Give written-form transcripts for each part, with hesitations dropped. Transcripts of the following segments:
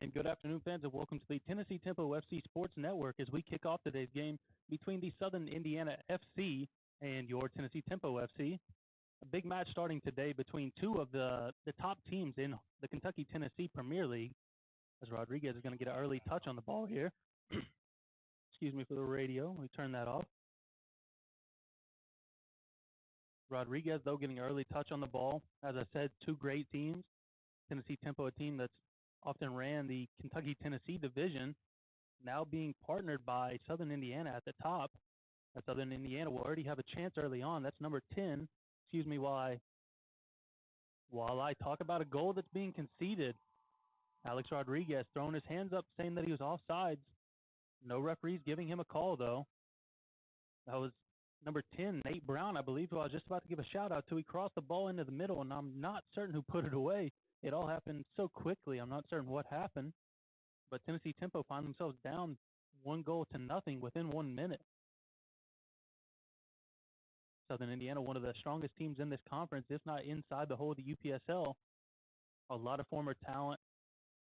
And good afternoon, fans, and welcome to the Tennessee Tempo FC Sports Network as we kick off today's game between the Southern Indiana FC and your Tennessee Tempo FC. A big match starting today between two of the top teams in the Kentucky-Tennessee Premier League, as Rodriguez is going to get an early touch on the ball here. Excuse me for the radio. Let me turn that off. Rodriguez, though, getting an early touch on the ball. As I said, two great teams. Tennessee Tempo, a team that's often ran the Kentucky-Tennessee division, now being partnered by Southern Indiana at the top. That Southern Indiana will already have a chance early on. That's number 10. Excuse me while I talk about a goal that's being conceded. Alex Rodriguez throwing his hands up saying that he was offsides. No referees giving him a call, though. That was number 10, Nate Brown, I believe, who I was just about to give a shout-out to. He crossed the ball into the middle, and I'm not certain who put it away. It all happened so quickly. I'm not certain what happened. But Tennessee Tempo find themselves down 1-0 within 1 minute. Southern Indiana, one of the strongest teams in this conference, if not inside the whole of the UPSL. A lot of former talent,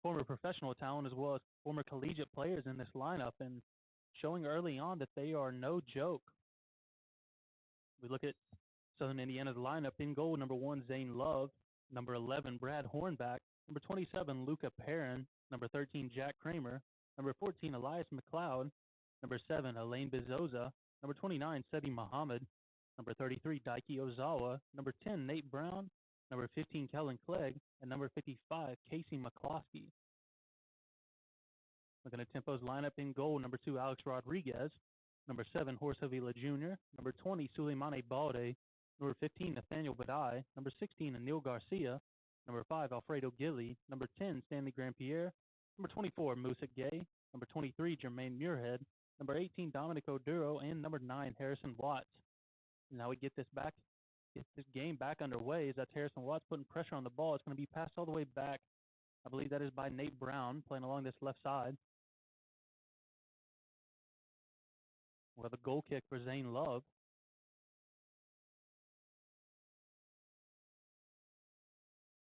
former professional talent, as well as former collegiate players in this lineup, and showing early on that they are no joke. We look at Southern Indiana's lineup. In goal, number 1, Zane Love. Number 11, Brad Hornback. Number 27, Luca Perrin. Number 13, Jack Kramer. Number 14, Elias McLeod. Number 7, Elaine Bezoza. Number 29, Seti Muhammad. Number 33, Daiki Ozawa. Number 10, Nate Brown. Number 15, Kellen Clegg. And number 55, Casey McCloskey. Looking at Tempo's lineup. In goal, number 2, Alex Rodriguez. Number 7, Horst Avila Jr. Number 20, Suleimane Balde. Number 15, Nathaniel Badai. Number 16, Anil Garcia. Number 5, Alfredo Gilly. Number 10, Stanley Grandpierre. Number 24, Musa Gay. Number 23, Jermaine Muirhead. Number 18, Dominic Oduro. And number 9, Harrison Watts. Now we get this game back underway. As that's Harrison Watts putting pressure on the ball. It's going to be passed all the way back. I believe that is by Nate Brown playing along this left side. We'll have a goal kick for Zane Love.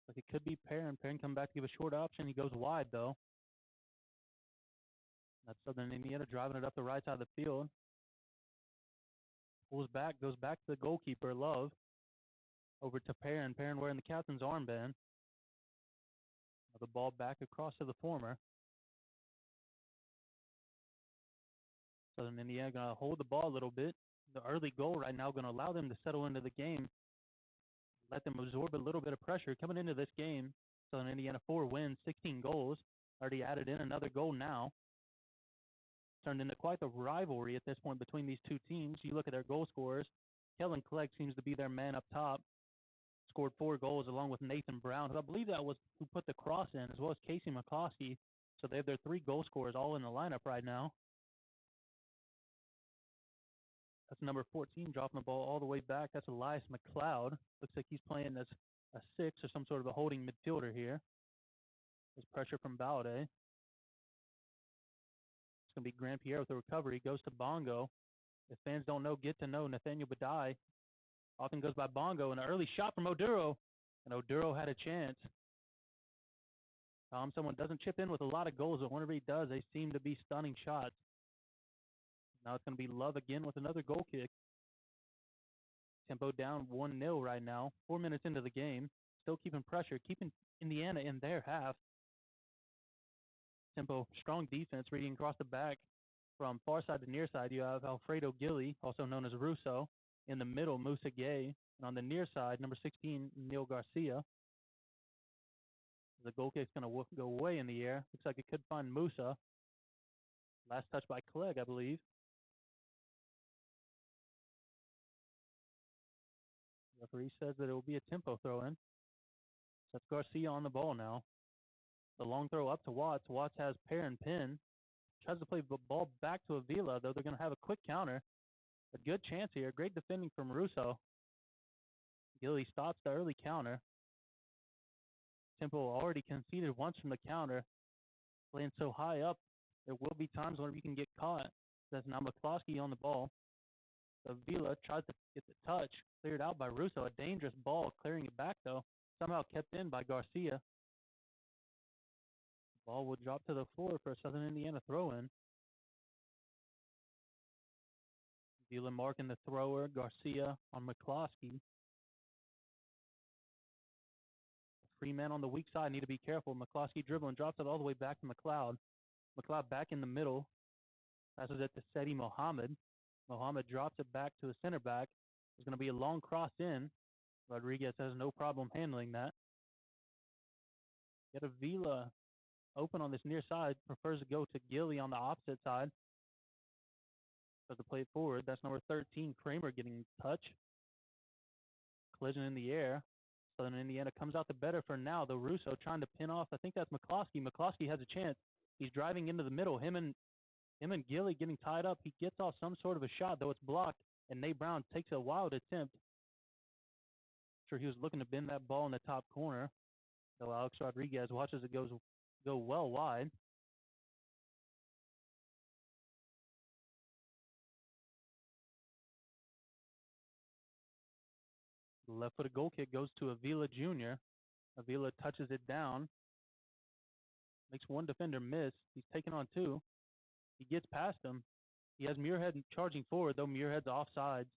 Like it could be Perrin. Perrin coming back to give a short option. He goes wide, though. That's Southern Indiana driving it up the right side of the field. Pulls back, goes back to the goalkeeper, Love. Over to Perrin. Perrin wearing the captain's armband. The ball back across to the former. Southern Indiana going to hold the ball a little bit. The early goal right now going to allow them to settle into the game. Let them absorb a little bit of pressure coming into this game. Southern Indiana 4 wins, 16 goals. Already added in another goal now. Turned into quite the rivalry at this point between these two teams. You look at their goal scorers. Kellen Clegg seems to be their man up top. Scored 4 goals along with Nathan Brown, who I believe that was who put the cross in, as well as Casey McCloskey. So they have their 3 goal scorers all in the lineup right now. That's number 14 dropping the ball all the way back. That's Elias McLeod. Looks like he's playing as a 6 or some sort of a holding midfielder here. There's pressure from Balde. It's going to be Grandpierre with the recovery. Goes to Bongo. If fans don't know, get to know Nathaniel Badai. Often goes by Bongo. And an early shot from Oduro. And Oduro had a chance. Someone doesn't chip in with a lot of goals, but whenever he does, they seem to be stunning shots. Now it's going to be Love again with another goal kick. Tempo down 1-0 right now. 4 minutes into the game. Still keeping pressure, keeping Indiana in their half. Tempo, strong defense, reading across the back. From far side to near side, you have Alfredo Gilly, also known as Russo. In the middle, Musa Gay. And on the near side, number 16, Neil Garcia. The goal kick's going to go way in the air. Looks like it could find Musa. Last touch by Clegg, I believe. The referee says that it will be a Tempo throw-in. So that's Garcia on the ball now. The long throw up to Watts. Watts has Perrin pin. Tries to play the ball back to Avila, though they're going to have a quick counter. A good chance here. Great defending from Russo. Gilly stops the early counter. Tempo already conceded once from the counter. Playing so high up, there will be times where you can get caught. That's now McCloskey on the ball. Avila tries to get the touch. Cleared out by Russo. A dangerous ball. Clearing it back, though. Somehow kept in by Garcia. Ball will drop to the floor for a Southern Indiana throw-in. Vila marking the thrower, Garcia on McCloskey. Free man on the weak side, need to be careful. McCloskey dribbling, drops it all the way back to McLeod. McLeod back in the middle. Passes it to Seti Mohammed. Mohammed drops it back to the center back. There's going to be a long cross in. Rodriguez has no problem handling that. Get a Vila open on this near side. Prefers to go to Gilly on the opposite side. Does the play forward. That's number 13, Kramer, getting touch. Collision in the air. Southern Indiana comes out the better for now. The Russo trying to pin off. I think that's McCloskey. McCloskey has a chance. He's driving into the middle. Him and Gilly getting tied up. He gets off some sort of a shot, though it's blocked. And Nate Brown takes a wild attempt. Sure, he was looking to bend that ball in the top corner. So Alex Rodriguez watches it go well wide. The left-footed goal kick goes to Avila Jr. Avila touches it down. Makes one defender miss. He's taking on two. He gets past him. He has Muirhead charging forward, though Muirhead's offsides.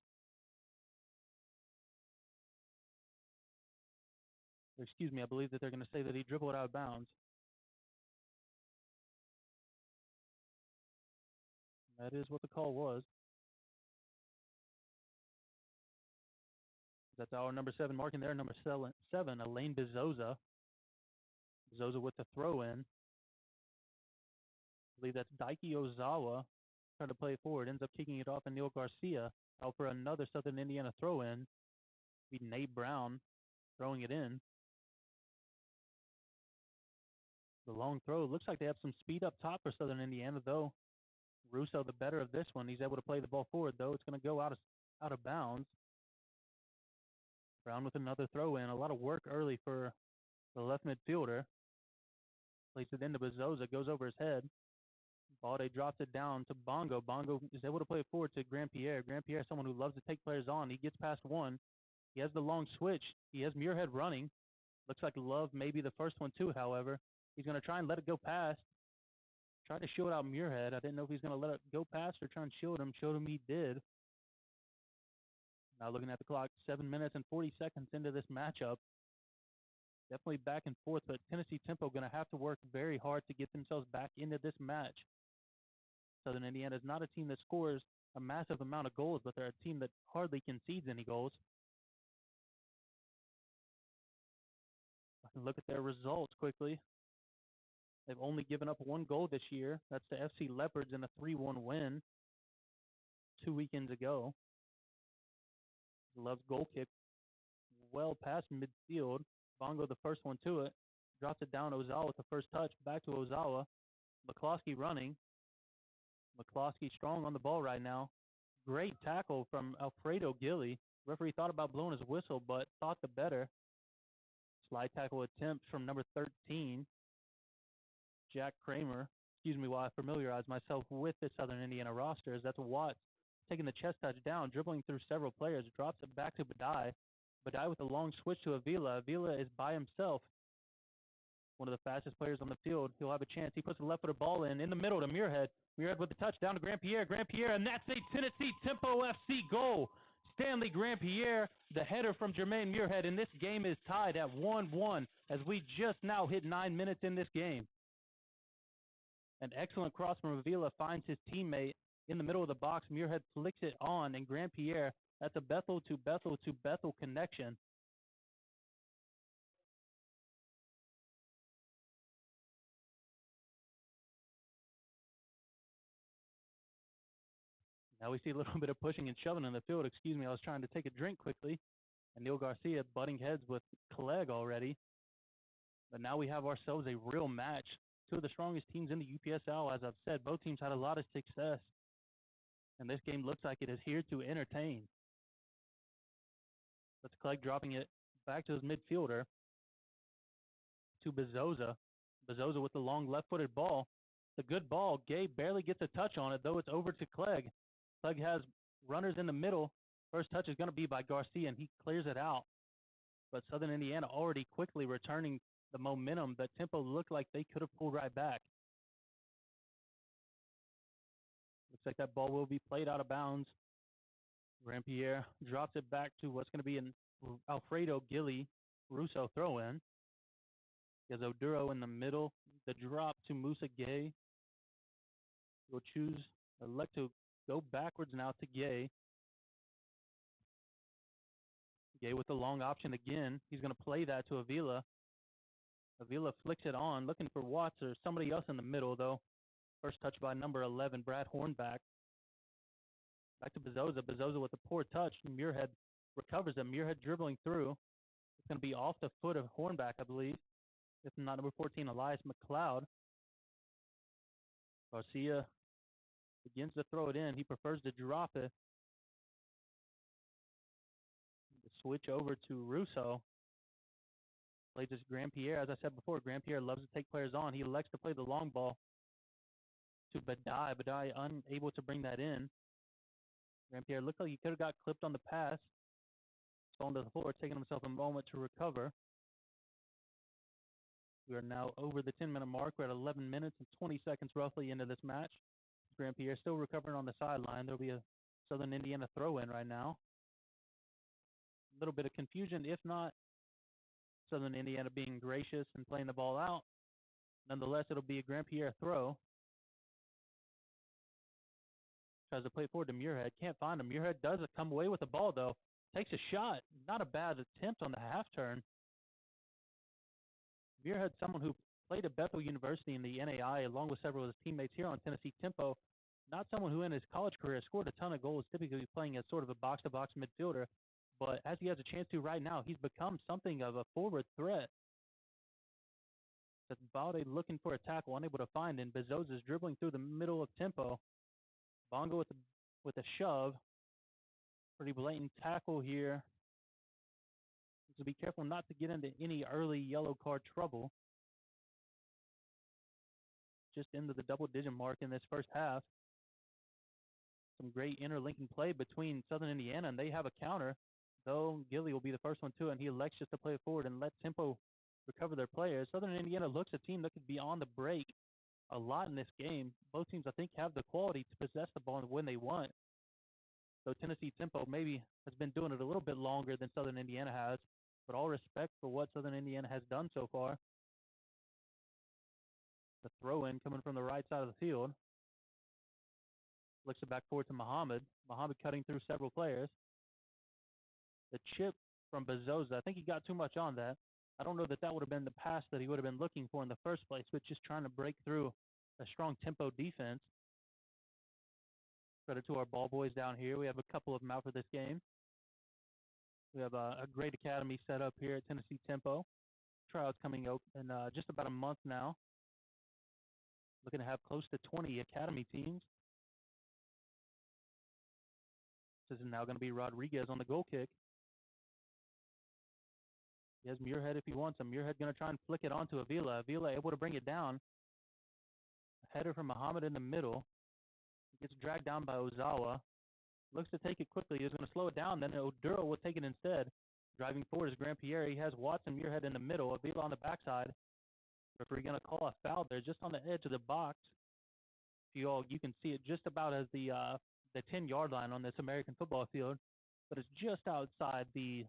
Excuse me, I believe that they're going to say that he dribbled out of bounds. That is what the call was. That's our number 7 marking there. Number 7, Elaine Bezosa. Bezosa with the throw-in. I believe that's Daiki Ozawa trying to play forward. Ends up kicking it off, and Neil Garcia out for another Southern Indiana throw-in. Be Nate Brown throwing it in. The long throw. Looks like they have some speed up top for Southern Indiana, though. Russo, the better of this one. He's able to play the ball forward, though. It's going to go out of bounds. Brown with another throw-in. A lot of work early for the left midfielder. Plays it into Bezosa. Goes over his head. Balde drops it down to Bongo. Bongo is able to play it forward to Grand Pierre. Grand Pierre is someone who loves to take players on. He gets past one. He has the long switch. He has Muirhead running. Looks like Love may be the first one too, however. He's going to try and let it go past. Try to shield out Muirhead. I didn't know if he's going to let it go past or try and shield him. Showed him he did. Now looking at the clock, 7 minutes and 40 seconds into this matchup. Definitely back and forth, but Tennessee Tempo going to have to work very hard to get themselves back into this match. Southern Indiana is not a team that scores a massive amount of goals, but they're a team that hardly concedes any goals. I can look at their results quickly. They've only given up one goal this year. That's to FC Leopards in a 3-1 win 2 weekends ago. Love's goal kick well past midfield. Bongo the first one to it. Drops it down to Ozawa with the first touch. Back to Ozawa. McCloskey running. McCloskey strong on the ball right now. Great tackle from Alfredo Gilly. Referee thought about blowing his whistle, but thought the better. Slide tackle attempt from number 13, Jack Kramer. Excuse me while I familiarize myself with the Southern Indiana roster. That's Watts taking the chest touch down, dribbling through several players, drops it back to Badai. Badai with a long switch to Avila. Avila is by himself. One of the fastest players on the field. He'll have a chance. He puts the left-footed ball in the middle to Muirhead. Muirhead with the touch down to Grand Pierre. Grand Pierre, and that's a Tennessee Tempo FC goal. Stanley Grand Pierre, the header from Jermaine Muirhead, and this game is tied at 1-1 as we just now hit 9 minutes in this game. An excellent cross from Avila finds his teammate in the middle of the box. Muirhead flicks it on, and Grand Pierre, that's a Bethel to Bethel to Bethel connection. Now we see a little bit of pushing and shoving in the field. Excuse me, I was trying to take a drink quickly. And Neil Garcia butting heads with Clegg already. But now we have ourselves a real match. Two of the strongest teams in the UPSL, as I've said. Both teams had a lot of success. And this game looks like it is here to entertain. That's Clegg dropping it back to his midfielder. To Bezosa. Bezosa with the long left-footed ball. The good ball. Gabe barely gets a touch on it, though it's over to Clegg. Clegg has runners in the middle. First touch is going to be by Garcia, and he clears it out. But Southern Indiana already quickly returning the momentum that Tempo looked like they could have pulled right back. Looks like that ball will be played out of bounds. Grandpierre drops it back to what's going to be an Alfredo Gilly Russo throw-in. He has Oduro in the middle. The drop to Musa Gay. He'll elect to go backwards now to Gay. Gay with the long option again. He's going to play that to Avila. Avila flicks it on, looking for Watts or somebody else in the middle, though. First touch by number 11, Brad Hornback. Back to Bezosa. Bezosa with a poor touch. Muirhead recovers it. Muirhead dribbling through. It's going to be off the foot of Hornback, I believe. If not, number 14, Elias McLeod. Garcia begins to throw it in. He prefers to drop it. The switch over to Russo. Plays this Grandpierre. As I said before, Grandpierre loves to take players on. He elects to play the long ball to Badai. Badai unable to bring that in. Grandpierre looked like he could have got clipped on the pass. Falling to the floor, taking himself a moment to recover. We are now over the 10-minute mark. We're at 11 minutes and 20 seconds roughly into this match. Grandpierre still recovering on the sideline. There'll be a Southern Indiana throw-in right now. A little bit of confusion, if not Southern Indiana being gracious and playing the ball out. Nonetheless, it'll be a Grandpierre throw. Tries to play forward to Muirhead. Can't find him. Muirhead does come away with the ball, though. Takes a shot. Not a bad attempt on the half turn. Muirhead, someone who played at Bethel University in the NAI along with several of his teammates here on Tennessee Tempo. Not someone who in his college career scored a ton of goals, typically playing as sort of a box-to-box midfielder. But as he has a chance to right now, he's become something of a forward threat. Balde looking for a tackle, unable to find him. Bezosa's dribbling through the middle of Tempo. Bongo with a shove. Pretty blatant tackle here. So be careful not to get into any early yellow card trouble. Just into the double-digit mark in this first half. Some great interlinking play between Southern Indiana, and they have a counter. Though Gilly will be the first one to it, and he elects just to play it forward and let Tempo recover their players. Southern Indiana looks a team that could be on the break a lot in this game. Both teams, I think, have the quality to possess the ball when they want. So Tennessee Tempo maybe has been doing it a little bit longer than Southern Indiana has, but all respect for what Southern Indiana has done so far. The throw-in coming from the right side of the field. Flicks it back forward to Muhammad. Muhammad cutting through several players. The chip from Bezosa, I think he got too much on that. I don't know that would have been the pass that he would have been looking for in the first place, but just trying to break through a strong Tempo defense. Credit to our ball boys down here. We have a couple of them out for this game. We have a great academy set up here at Tennessee Tempo. Trials coming up in just about a month now. Looking to have close to 20 academy teams. This is now going to be Rodriguez on the goal kick. He has Muirhead if he wants him. Muirhead going to try and flick it onto Avila. Avila able to bring it down. A header from Muhammad in the middle. He gets dragged down by Ozawa. Looks to take it quickly. He's going to slow it down. Then Oduro will take it instead. Driving forward is Grandpierre. He has Watson Muirhead in the middle. Avila on the backside. Referee going to call a foul there just on the edge of the box. You can see it just about as the 10-yard line on this American football field. But it's just outside the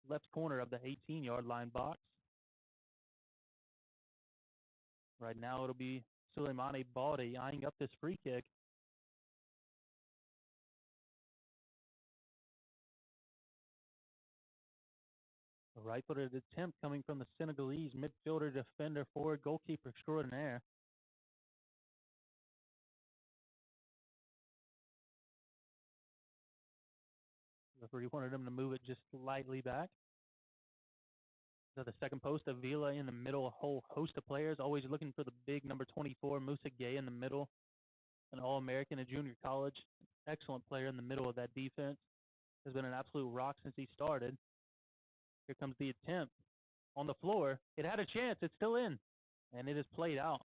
left corner of the 18-yard line box. Right now it'll be Suleimani Balde eyeing up this free kick. A right-footed attempt coming from the Senegalese midfielder, defender, forward, goalkeeper extraordinaire. The referee wanted him to move it just slightly back. So the second post, Avila in the middle, a whole host of players, always looking for the big number 24, Musa Gay in the middle, an All-American in junior college, excellent player in the middle of that defense. Has been an absolute rock since he started. Here comes the attempt on the floor. It had a chance. It's still in, and it is played out.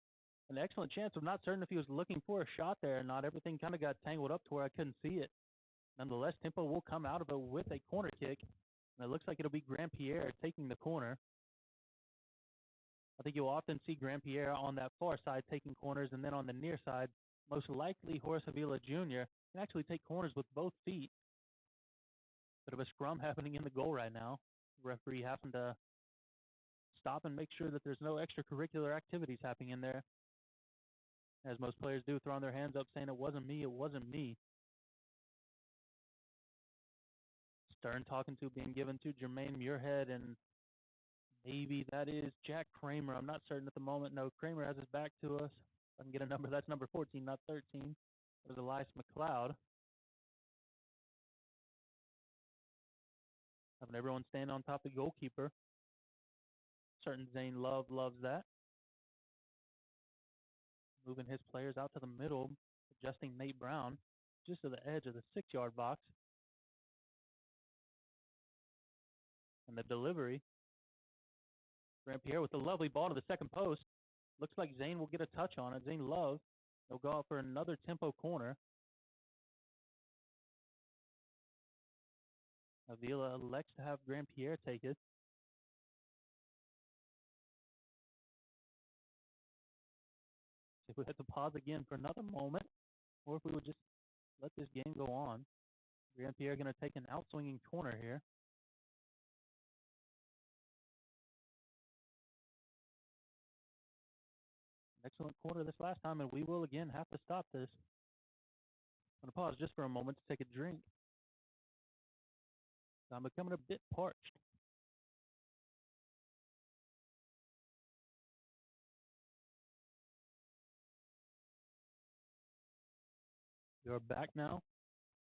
An excellent chance. I'm not certain if he was looking for a shot there or not. Everything kind of got tangled up to where I couldn't see it. Nonetheless, Tempo will come out of it with a corner kick. And it looks like it'll be Grandpierre taking the corner. I think you'll often see Grandpierre on that far side taking corners, and then on the near side, most likely Horace Avila Jr. can actually take corners with both feet. Bit of a scrum happening in the goal right now. Referee having to stop and make sure that there's no extracurricular activities happening in there. As most players do, throwing their hands up saying, "It wasn't me, it wasn't me." Stern talking to being given to Jermaine Muirhead, and maybe that is Jack Kramer. I'm not certain at the moment. No, Kramer has his back to us. I can get a number. That's number 14, not 13. It was Elias McLeod. Having everyone stand on top of the goalkeeper. Certain Zane Love loves that. Moving his players out to the middle, adjusting Nate Brown just to the edge of the 6-yard box. And the delivery. Grandpierre with the lovely ball to the second post. Looks like Zane will get a touch on it. Zane Love will go out for another tempo corner. Avila elects to have Grandpierre take it. See if we have to pause again for another moment, or if we would just let this game go on. Grandpierre going to take an outswinging corner here. Excellent corner this last time, and we will again have to stop this. I'm going to pause just for a moment to take a drink. I'm becoming a bit parched. You're back now.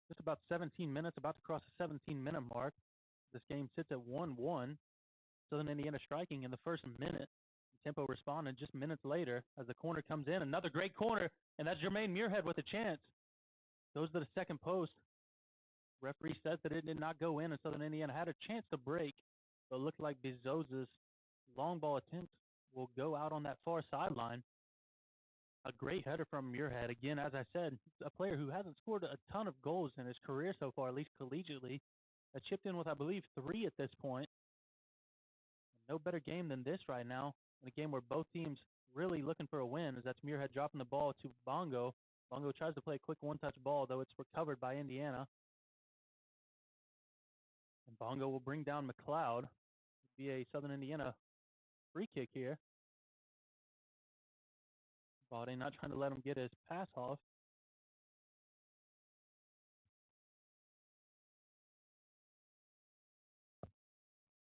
Just about 17 minutes, about to cross the 17-minute mark. This game sits at 1-1. Southern Indiana striking in the first minute. Tempo responding just minutes later as the corner comes in. Another great corner, and that's Jermaine Muirhead with a chance. Goes to the second post. Referee says that it did not go in, and Southern Indiana had a chance to break, but it looked like Bezoza's long ball attempt will go out on that far sideline. A great header from Muirhead. Again, as I said, a player who hasn't scored a ton of goals in his career so far, at least collegiately. Chipped in with, I believe, 3 at this point. No better game than this right now. In a game where both teams really looking for a win, as that's Muirhead dropping the ball to Bongo. Bongo tries to play a quick one-touch ball, though it's recovered by Indiana. And Bongo will bring down McLeod. It'll be a Southern Indiana free kick here. Baudet not trying to let him get his pass off.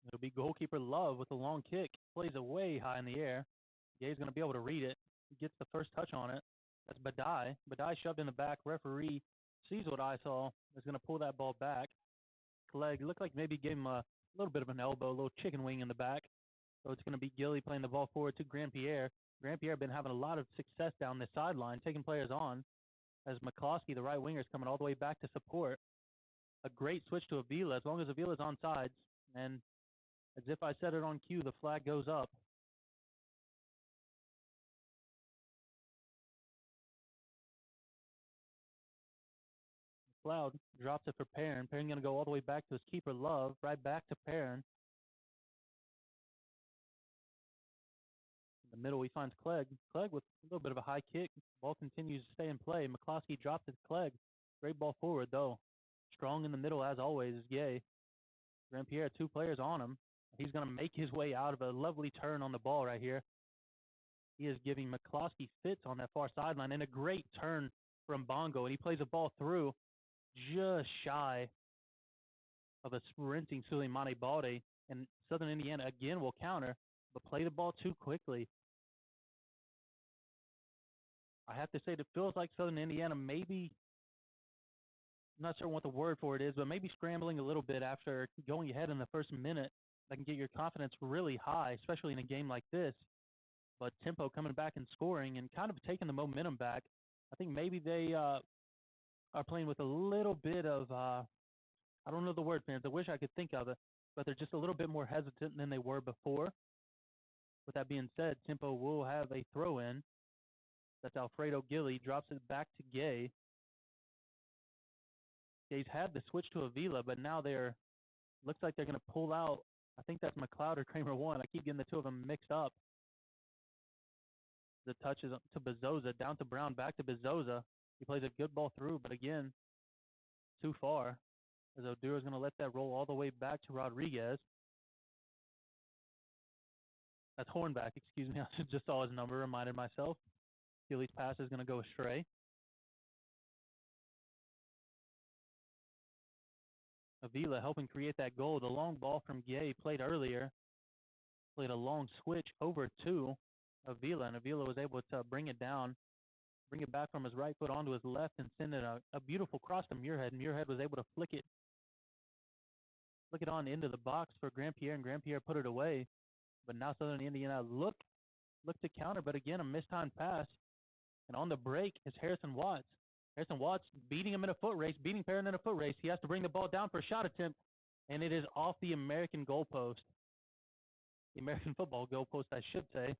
It'll be goalkeeper Love with a long kick. Plays it way high in the air. Gay's going to be able to read it. He gets the first touch on it. That's Badai. Badai shoved in the back. Referee sees what I saw. Is going to pull that ball back. Clegg looked like maybe gave him a little bit of an elbow, a little chicken wing in the back. So it's going to be Gilly playing the ball forward to Grandpierre. Grandpierre been having a lot of success down this sideline, taking players on. As McCloskey, the right winger, is coming all the way back to support. A great switch to Avila, as long as Avila's on sides. And as if I said it on cue, the flag goes up. McLeod drops it for Perrin. Perrin going to go all the way back to his keeper, Love. Right back to Perrin. In the middle, he finds Clegg. Clegg with a little bit of a high kick. Ball continues to stay in play. McCloskey drops it to Clegg. Great ball forward, though. Strong in the middle, as always, is Gay. Grandpierre, 2 players on him. He's going to make his way out of a lovely turn on the ball right here. He is giving McCloskey fits on that far sideline, and a great turn from Bongo, and he plays a ball through just shy of a sprinting Suleimani Balde, and Southern Indiana again will counter, but play the ball too quickly. I have to say it feels like Southern Indiana maybe, I'm not sure what the word for it is, but maybe scrambling a little bit after going ahead in the first minute. That can get your confidence really high, especially in a game like this. But tempo coming back and scoring and kind of taking the momentum back. I think maybe they are playing with a little bit of, I don't know the word, fans. I wish I could think of it, but they're just a little bit more hesitant than they were before. With that being said, tempo will have a throw-in. That's Alfredo Gilly. Drops it back to Gay. Gay's had the switch to Avila, but now looks like they're going to pull out. I think that's McLeod or Kramer 1. I keep getting the two of them mixed up. The touch is to Bezosa, down to Brown, back to Bezosa. He plays a good ball through, but again, too far. As Oduro's going to let that roll all the way back to Rodriguez. That's Hornback, excuse me. I just saw his number, reminded myself. Gilly's pass is going to go astray. Avila helping create that goal. The long ball from Gay played earlier. Played a long switch over to Avila, and Avila was able to bring it down, bring it back from his right foot onto his left, and send it a beautiful cross to Muirhead. Muirhead was able to flick it on into the box for Grandpierre, and Grandpierre put it away. But now Southern Indiana look to counter, but again, a mistimed pass. And on the break is Harrison Watts. Harrison Watts beating him in a foot race, beating Perrin in a foot race. He has to bring the ball down for a shot attempt, and it is off the American goalpost. The American football goalpost, I should say.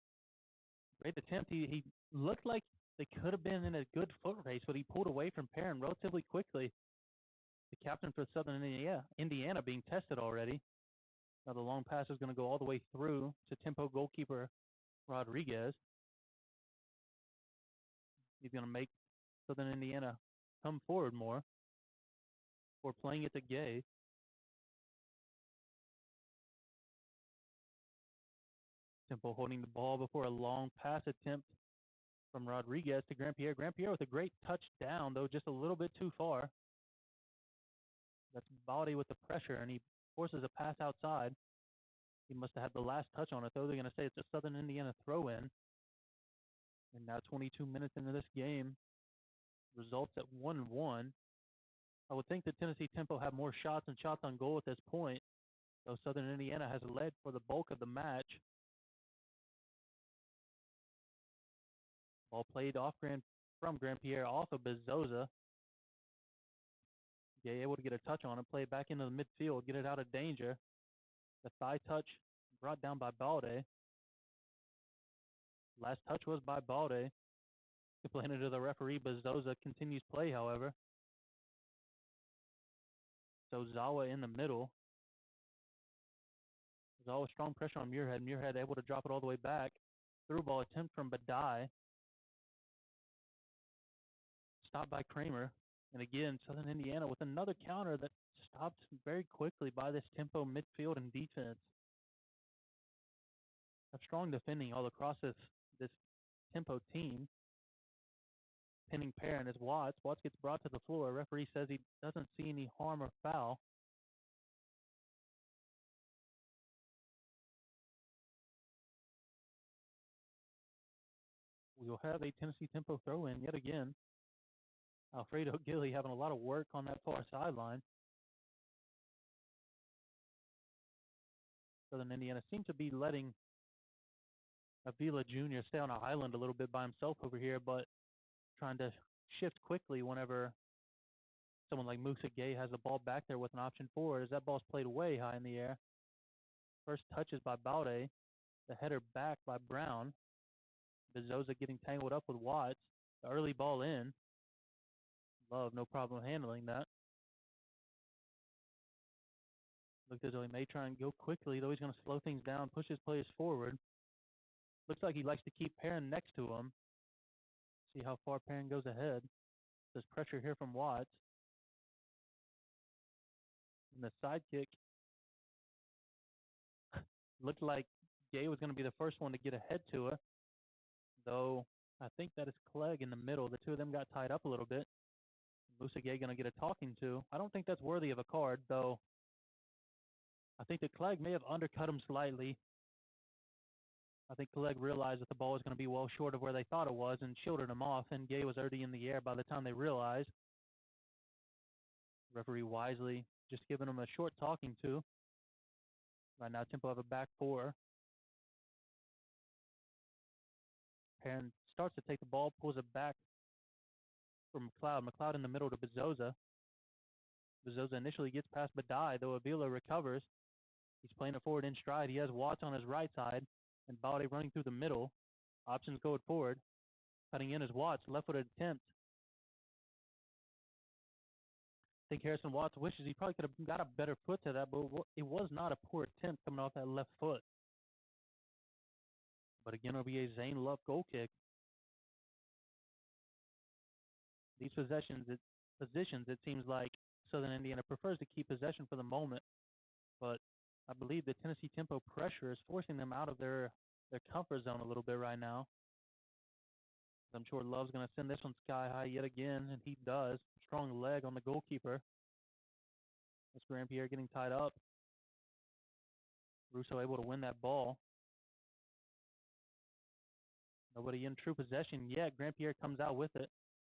Great attempt. He looked like they could have been in a good foot race, but he pulled away from Perrin relatively quickly. The captain for Southern Indiana being tested already. Now the long pass is going to go all the way through to Tempo goalkeeper Rodriguez. He's going to make Southern Indiana come forward more. We're playing it to Gay. Tempo holding the ball before a long pass attempt from Rodriguez to Grandpierre. Grandpierre with a great touchdown, though just a little bit too far. That's Body with the pressure, and he forces a pass outside. He must have had the last touch on it, though. They're going to say it's a Southern Indiana throw-in. And now 22 minutes into this game, results at 1-1. I would think that Tennessee Tempo have more shots and shots on goal at this point, though Southern Indiana has led for the bulk of the match. Ball played from Grandpierre off of Bezosa. Gay able to get a touch on it, play it back into the midfield, get it out of danger. The thigh touch brought down by Balde. Last touch was by Balde. Complaining to the referee, Bezosa continues play, however. So Zawa in the middle. Zawa strong pressure on Muirhead. Muirhead able to drop it all the way back. Through ball attempt from Badai. Stopped by Kramer. And again, Southern Indiana with another counter that stopped very quickly by this Tempo midfield and defense. A strong defending all across this Tempo team. Pinning Perrin is Watts. Watts gets brought to the floor. Referee says he doesn't see any harm or foul. We will have a Tennessee Tempo throw-in yet again. Alfredo Gilly having a lot of work on that far sideline. Southern Indiana seems to be letting Avila Jr. stay on an island a little bit by himself over here, but trying to shift quickly whenever someone like Musa Gay has the ball back there with an option forward, as that ball's played way high in the air. First touches by Balde. The header back by Brown. Bezosa getting tangled up with Watts. The early ball in. Love, no problem handling that. Looks as though he may try and go quickly, though he's going to slow things down, push his players forward. Looks like he likes to keep Perrin next to him. See how far Perrin goes ahead. There's pressure here from Watts. And the side kick looked like Gay was going to be the first one to get ahead to it, though I think that is Clegg in the middle. The two of them got tied up a little bit. Musa Gay going to get a talking to. I don't think that's worthy of a card, though. I think that Clegg may have undercut him slightly. I think Clegg realized that the ball was going to be well short of where they thought it was and shielded him off, and Gay was already in the air by the time they realized. Referee wisely just giving him a short talking to. Right now, Tempo have a back four. Perrin starts to take the ball, pulls it back for McLeod. McLeod in the middle to Bezosa. Bezosa initially gets past Badai, though Avila recovers. He's playing it forward in stride. He has Watts on his right side and Balde running through the middle. Options going forward. Cutting in is Watts. Left-footed attempt. I think Harrison Watts wishes he probably could have got a better foot to that, but it was not a poor attempt coming off that left foot. But again, it'll be a Zane Luff goal kick. These positions, it seems like Southern Indiana prefers to keep possession for the moment, but I believe the Tennessee tempo pressure is forcing them out of their comfort zone a little bit right now. I'm sure Love's going to send this one sky high yet again, and he does. Strong leg on the goalkeeper. That's Grandpierre getting tied up. Russo able to win that ball. Nobody in true possession yet. Grandpierre comes out with it.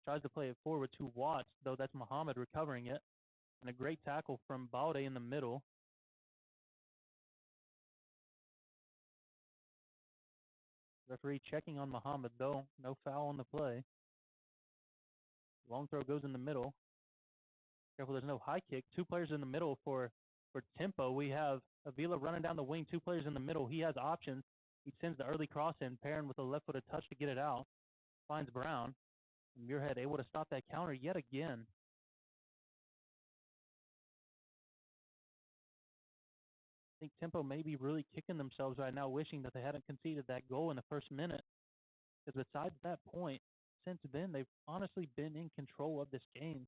Tries to play it forward to Watts, though that's Muhammad recovering it. And a great tackle from Balde in the middle. Referee checking on Muhammad, though. No foul on the play. Long throw goes in the middle. Careful, there's no high kick. Two players in the middle for tempo. We have Avila running down the wing. Two players in the middle. He has options. He sends the early cross in, pairing with a left-footed touch to get it out. Finds Brown. And Muirhead able to stop that counter yet again. I think Tempo may be really kicking themselves right now, wishing that they hadn't conceded that goal in the first minute. Because besides that point, since then, they've honestly been in control of this game.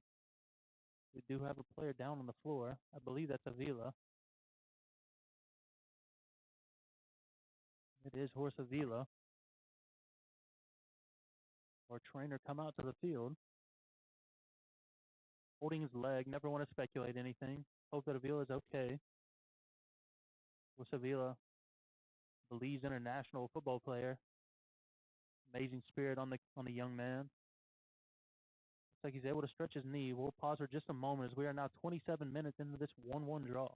We do have a player down on the floor. I believe that's Avila. It is Horse Avila. Our trainer come out to the field. Holding his leg. Never want to speculate anything. Hope that Avila is okay. Horse Avila, Belize international football player. Amazing spirit on the young man. Looks like he's able to stretch his knee. We'll pause for just a moment as we are now 27 minutes into this 1-1 draw.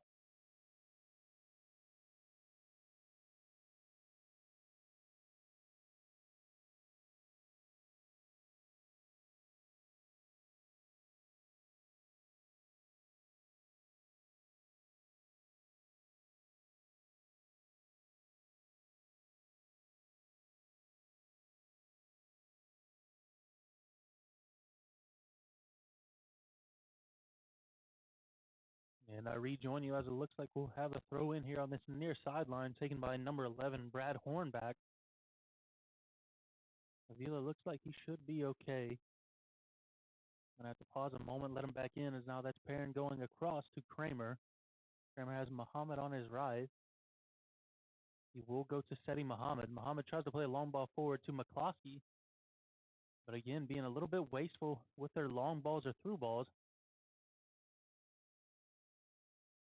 And I rejoin you as it looks like we'll have a throw in here on this near sideline taken by number 11, Brad Hornback. Avila looks like he should be okay. I'm going to have to pause a moment, let him back in, as now that's Perrin going across to Kramer. Kramer has Muhammad on his right. He will go to Seti Muhammad. Muhammad tries to play a long ball forward to McCloskey. But again, being a little bit wasteful with their long balls or through balls.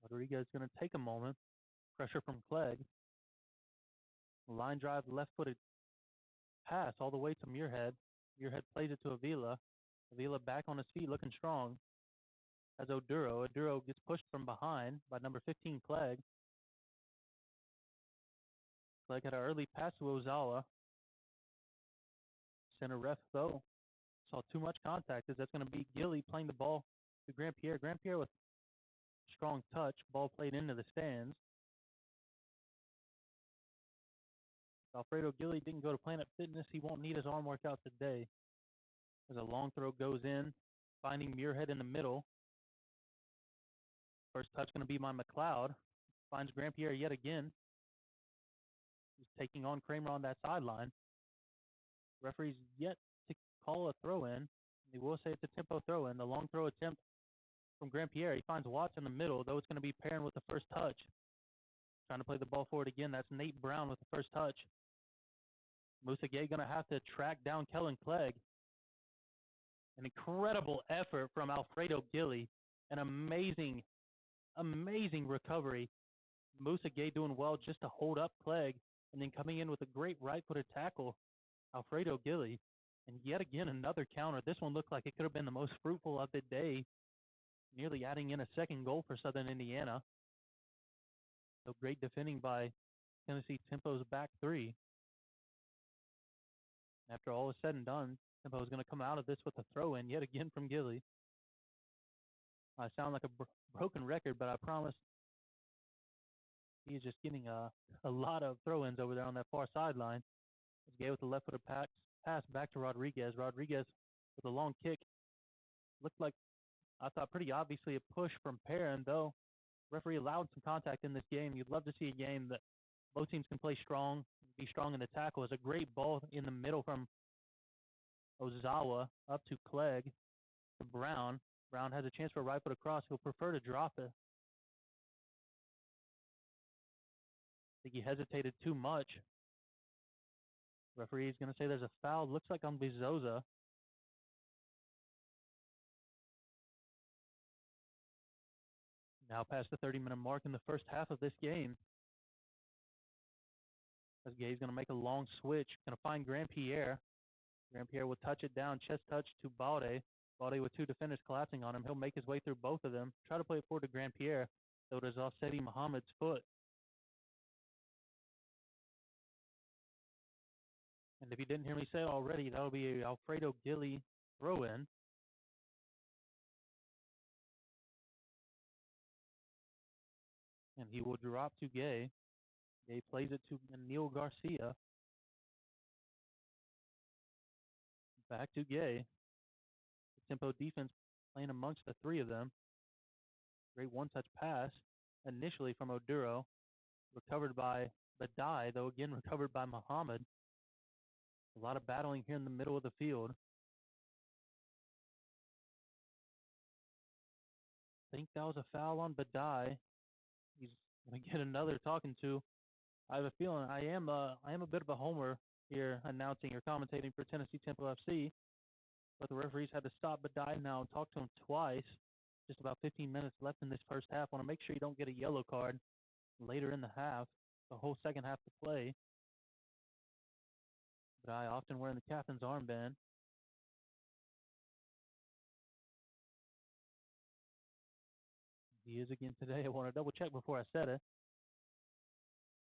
Rodriguez is going to take a moment. Pressure from Clegg. Line drive, left-footed pass all the way to Muirhead. Muirhead plays it to Avila. Avila back on his feet, looking strong. As Oduro. Oduro gets pushed from behind by number 15, Clegg. Clegg had an early pass to Ozawa. Center ref, though, saw too much contact, as that's going to be Gilly playing the ball to Grandpierre. Grandpierre with strong touch. Ball played into the stands. Alfredo Gilly didn't go to Planet Fitness. He won't need his arm workout today. As a long throw goes in, finding Muirhead in the middle. First touch going to be by McLeod. Finds Grandpierre yet again. He's taking on Kramer on that sideline. Referee's yet to call a throw-in. He will say it's a tempo throw-in. The long throw attempt from Grandpierre. He finds Watts in the middle, though it's going to be Perrin with the first touch. Trying to play the ball forward again. That's Nate Brown with the first touch. Musa Gay going to have to track down Kellen Clegg. An incredible effort from Alfredo Gilly. An amazing recovery. Musa Gay doing well just to hold up Clegg. And then coming in with a great right-footed tackle, Alfredo Gilly. And yet again, another counter. This one looked like it could have been the most fruitful of the day. Nearly adding in a second goal for Southern Indiana. So great defending by Tennessee Tempo's back three. After all is said and done, Tempo is going to come out of this with a throw-in yet again from Gilly. I sound like a broken record, but I promise he is just getting a lot of throw-ins over there on that far sideline. It's Gay with the left-footed pass back to Rodriguez. Rodriguez with a long kick. Looked like, I thought, pretty obviously a push from Perrin, though. Referee allowed some contact in this game. You'd love to see a game that both teams can play strong, be strong in the tackle. It's a great ball in the middle from Ozawa up to Clegg. to Brown. Brown has a chance for a right foot across. He'll prefer to drop it. I think he hesitated too much. Referee is going to say there's a foul. Looks like on Bezosa. Now past the 30-minute mark in the first half of this game. As Gay's going to make a long switch. Going to find Grandpierre. Grandpierre will touch it down. Chest touch to Balde. Balde with two defenders collapsing on him. He'll make his way through both of them. Try to play it forward to Grandpierre. Though it is off Seti Muhammad's foot. And if you didn't hear me say it already, that'll be a Alfredo Gilly throw-in. And he will drop to Gay. Gay plays it to Neil Garcia. Back to Gay. The tempo defense playing amongst the three of them. Great one-touch pass initially from Oduro. Recovered by Badai, though again recovered by Muhammad. A lot of battling here in the middle of the field. I think that was a foul on Badai. He's going to get another talking to. I have a feeling I am a bit of a homer here announcing or commentating for Tennessee Temple FC. But the referees had to stop Badai now and talk to him twice. Just about 15 minutes left in this first half. Want to make sure you don't get a yellow card later in the half. The whole second half to play. Badai often wearing the captain's armband. He is again today. I want to double check before I said it.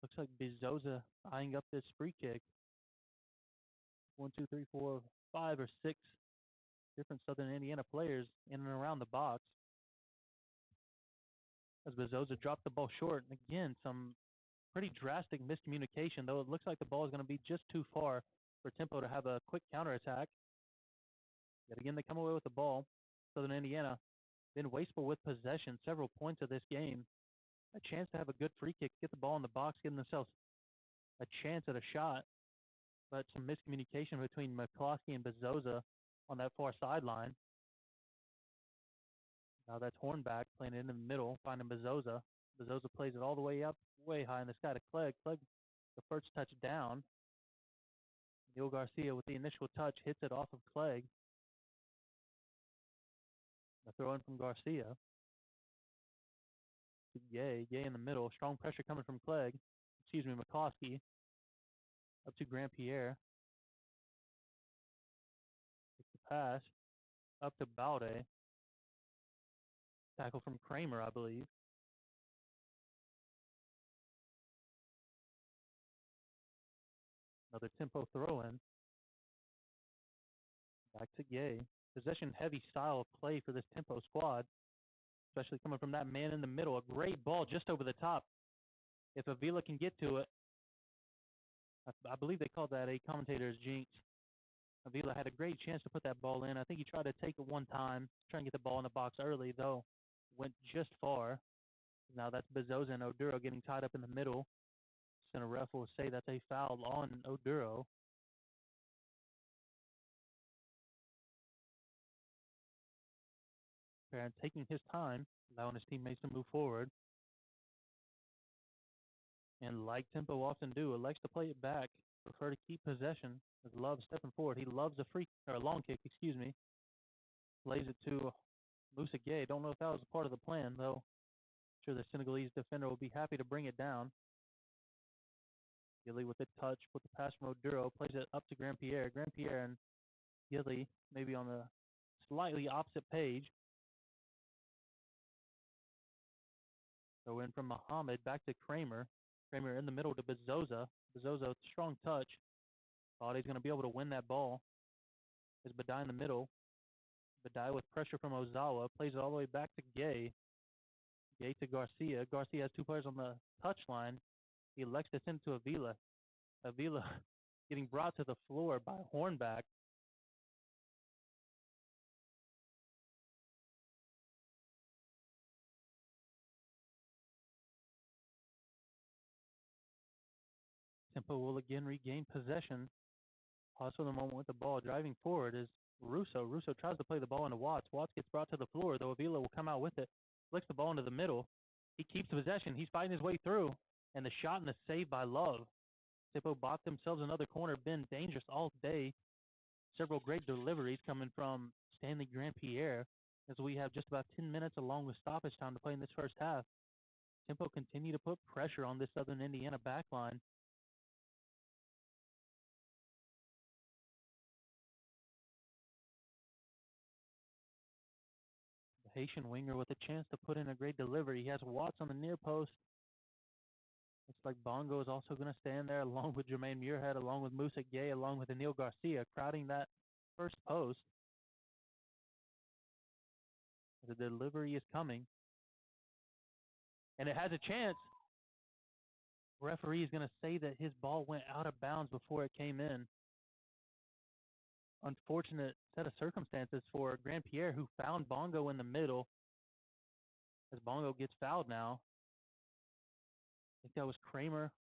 Looks like Bezosa eyeing up this free kick. 1, 2, 3, 4, 5 or 6 different Southern Indiana players in and around the box. As Bezosa dropped the ball short. And again, some pretty drastic miscommunication, though it looks like the ball is going to be just too far for Tempo to have a quick counterattack. Yet again, they come away with the ball. Southern Indiana been wasteful with possession several points of this game. A chance to have a good free kick, get the ball in the box, give themselves a chance at a shot. But some miscommunication between McCloskey and Bezosa on that far sideline. Now that's Hornback playing it in the middle, finding Bezosa. Bezosa plays it all the way up, way high in the sky to Clegg. Clegg, the first touch down. Neil Garcia with the initial touch hits it off of Clegg. The throw in from Garcia. Gay in the middle. Strong pressure coming from Clegg. McCloskey. Up to Grandpierre. Takes the pass. Up to Balde. Tackle from Kramer, I believe. Another tempo throw in. Back to Gay. Possession heavy style of play for this tempo squad. Especially coming from that man in the middle. A great ball just over the top. If Avila can get to it, I believe they called that a commentator's jinx. Avila had a great chance to put that ball in. I think he tried to take it one time, try and get the ball in the box early, though. Went just far. Now that's Bezosa and Oduro getting tied up in the middle. Center ref will say that's a foul on Oduro. And taking his time, allowing his teammates to move forward. And like Tempo often do, elects to play it back. Prefer to keep possession. Loves stepping forward. He loves a long kick, Lays it to Moussa Gay. Don't know if that was a part of the plan, though. I'm sure the Senegalese defender will be happy to bring it down. Gilly with a touch, put the pass from Oduro, plays it up to Grandpierre. Grandpierre and Gilly maybe on the slightly opposite page. So in from Muhammad, back to Kramer. Kramer in the middle to Bezosa. Bezosa, strong touch. Thought he's going to be able to win that ball. There's Badai in the middle. Badai with pressure from Ozawa. Plays it all the way back to Gay. Gay to Garcia. Garcia has two players on the touchline. He elects to send it to Avila. Avila getting brought to the floor by Hornback. Tempo will again regain possession. Pause for the moment with the ball. Driving forward is Russo. Russo tries to play the ball into Watts. Watts gets brought to the floor, though Avila will come out with it. Flicks the ball into the middle. He keeps possession. He's fighting his way through. And the shot and the save by Love. Tempo bought themselves another corner. Been dangerous all day. Several great deliveries coming from Stanley Grant Pierre as we have just about 10 minutes along with stoppage time to play in this first half. Tempo continue to put pressure on this Southern Indiana backline. The Haitian winger with a chance to put in a great delivery. He has Watts on the near post. Looks like Bongo is also going to stand there along with Jermaine Muirhead, along with Musa Gay, along with Anil Garcia, crowding that first post. The delivery is coming. And it has a chance. Referee is going to say that his ball went out of bounds before it came in. Unfortunate set of circumstances for Grant Pierre, who found Bongo in the middle. As Bongo gets fouled now. I think that was Kramer.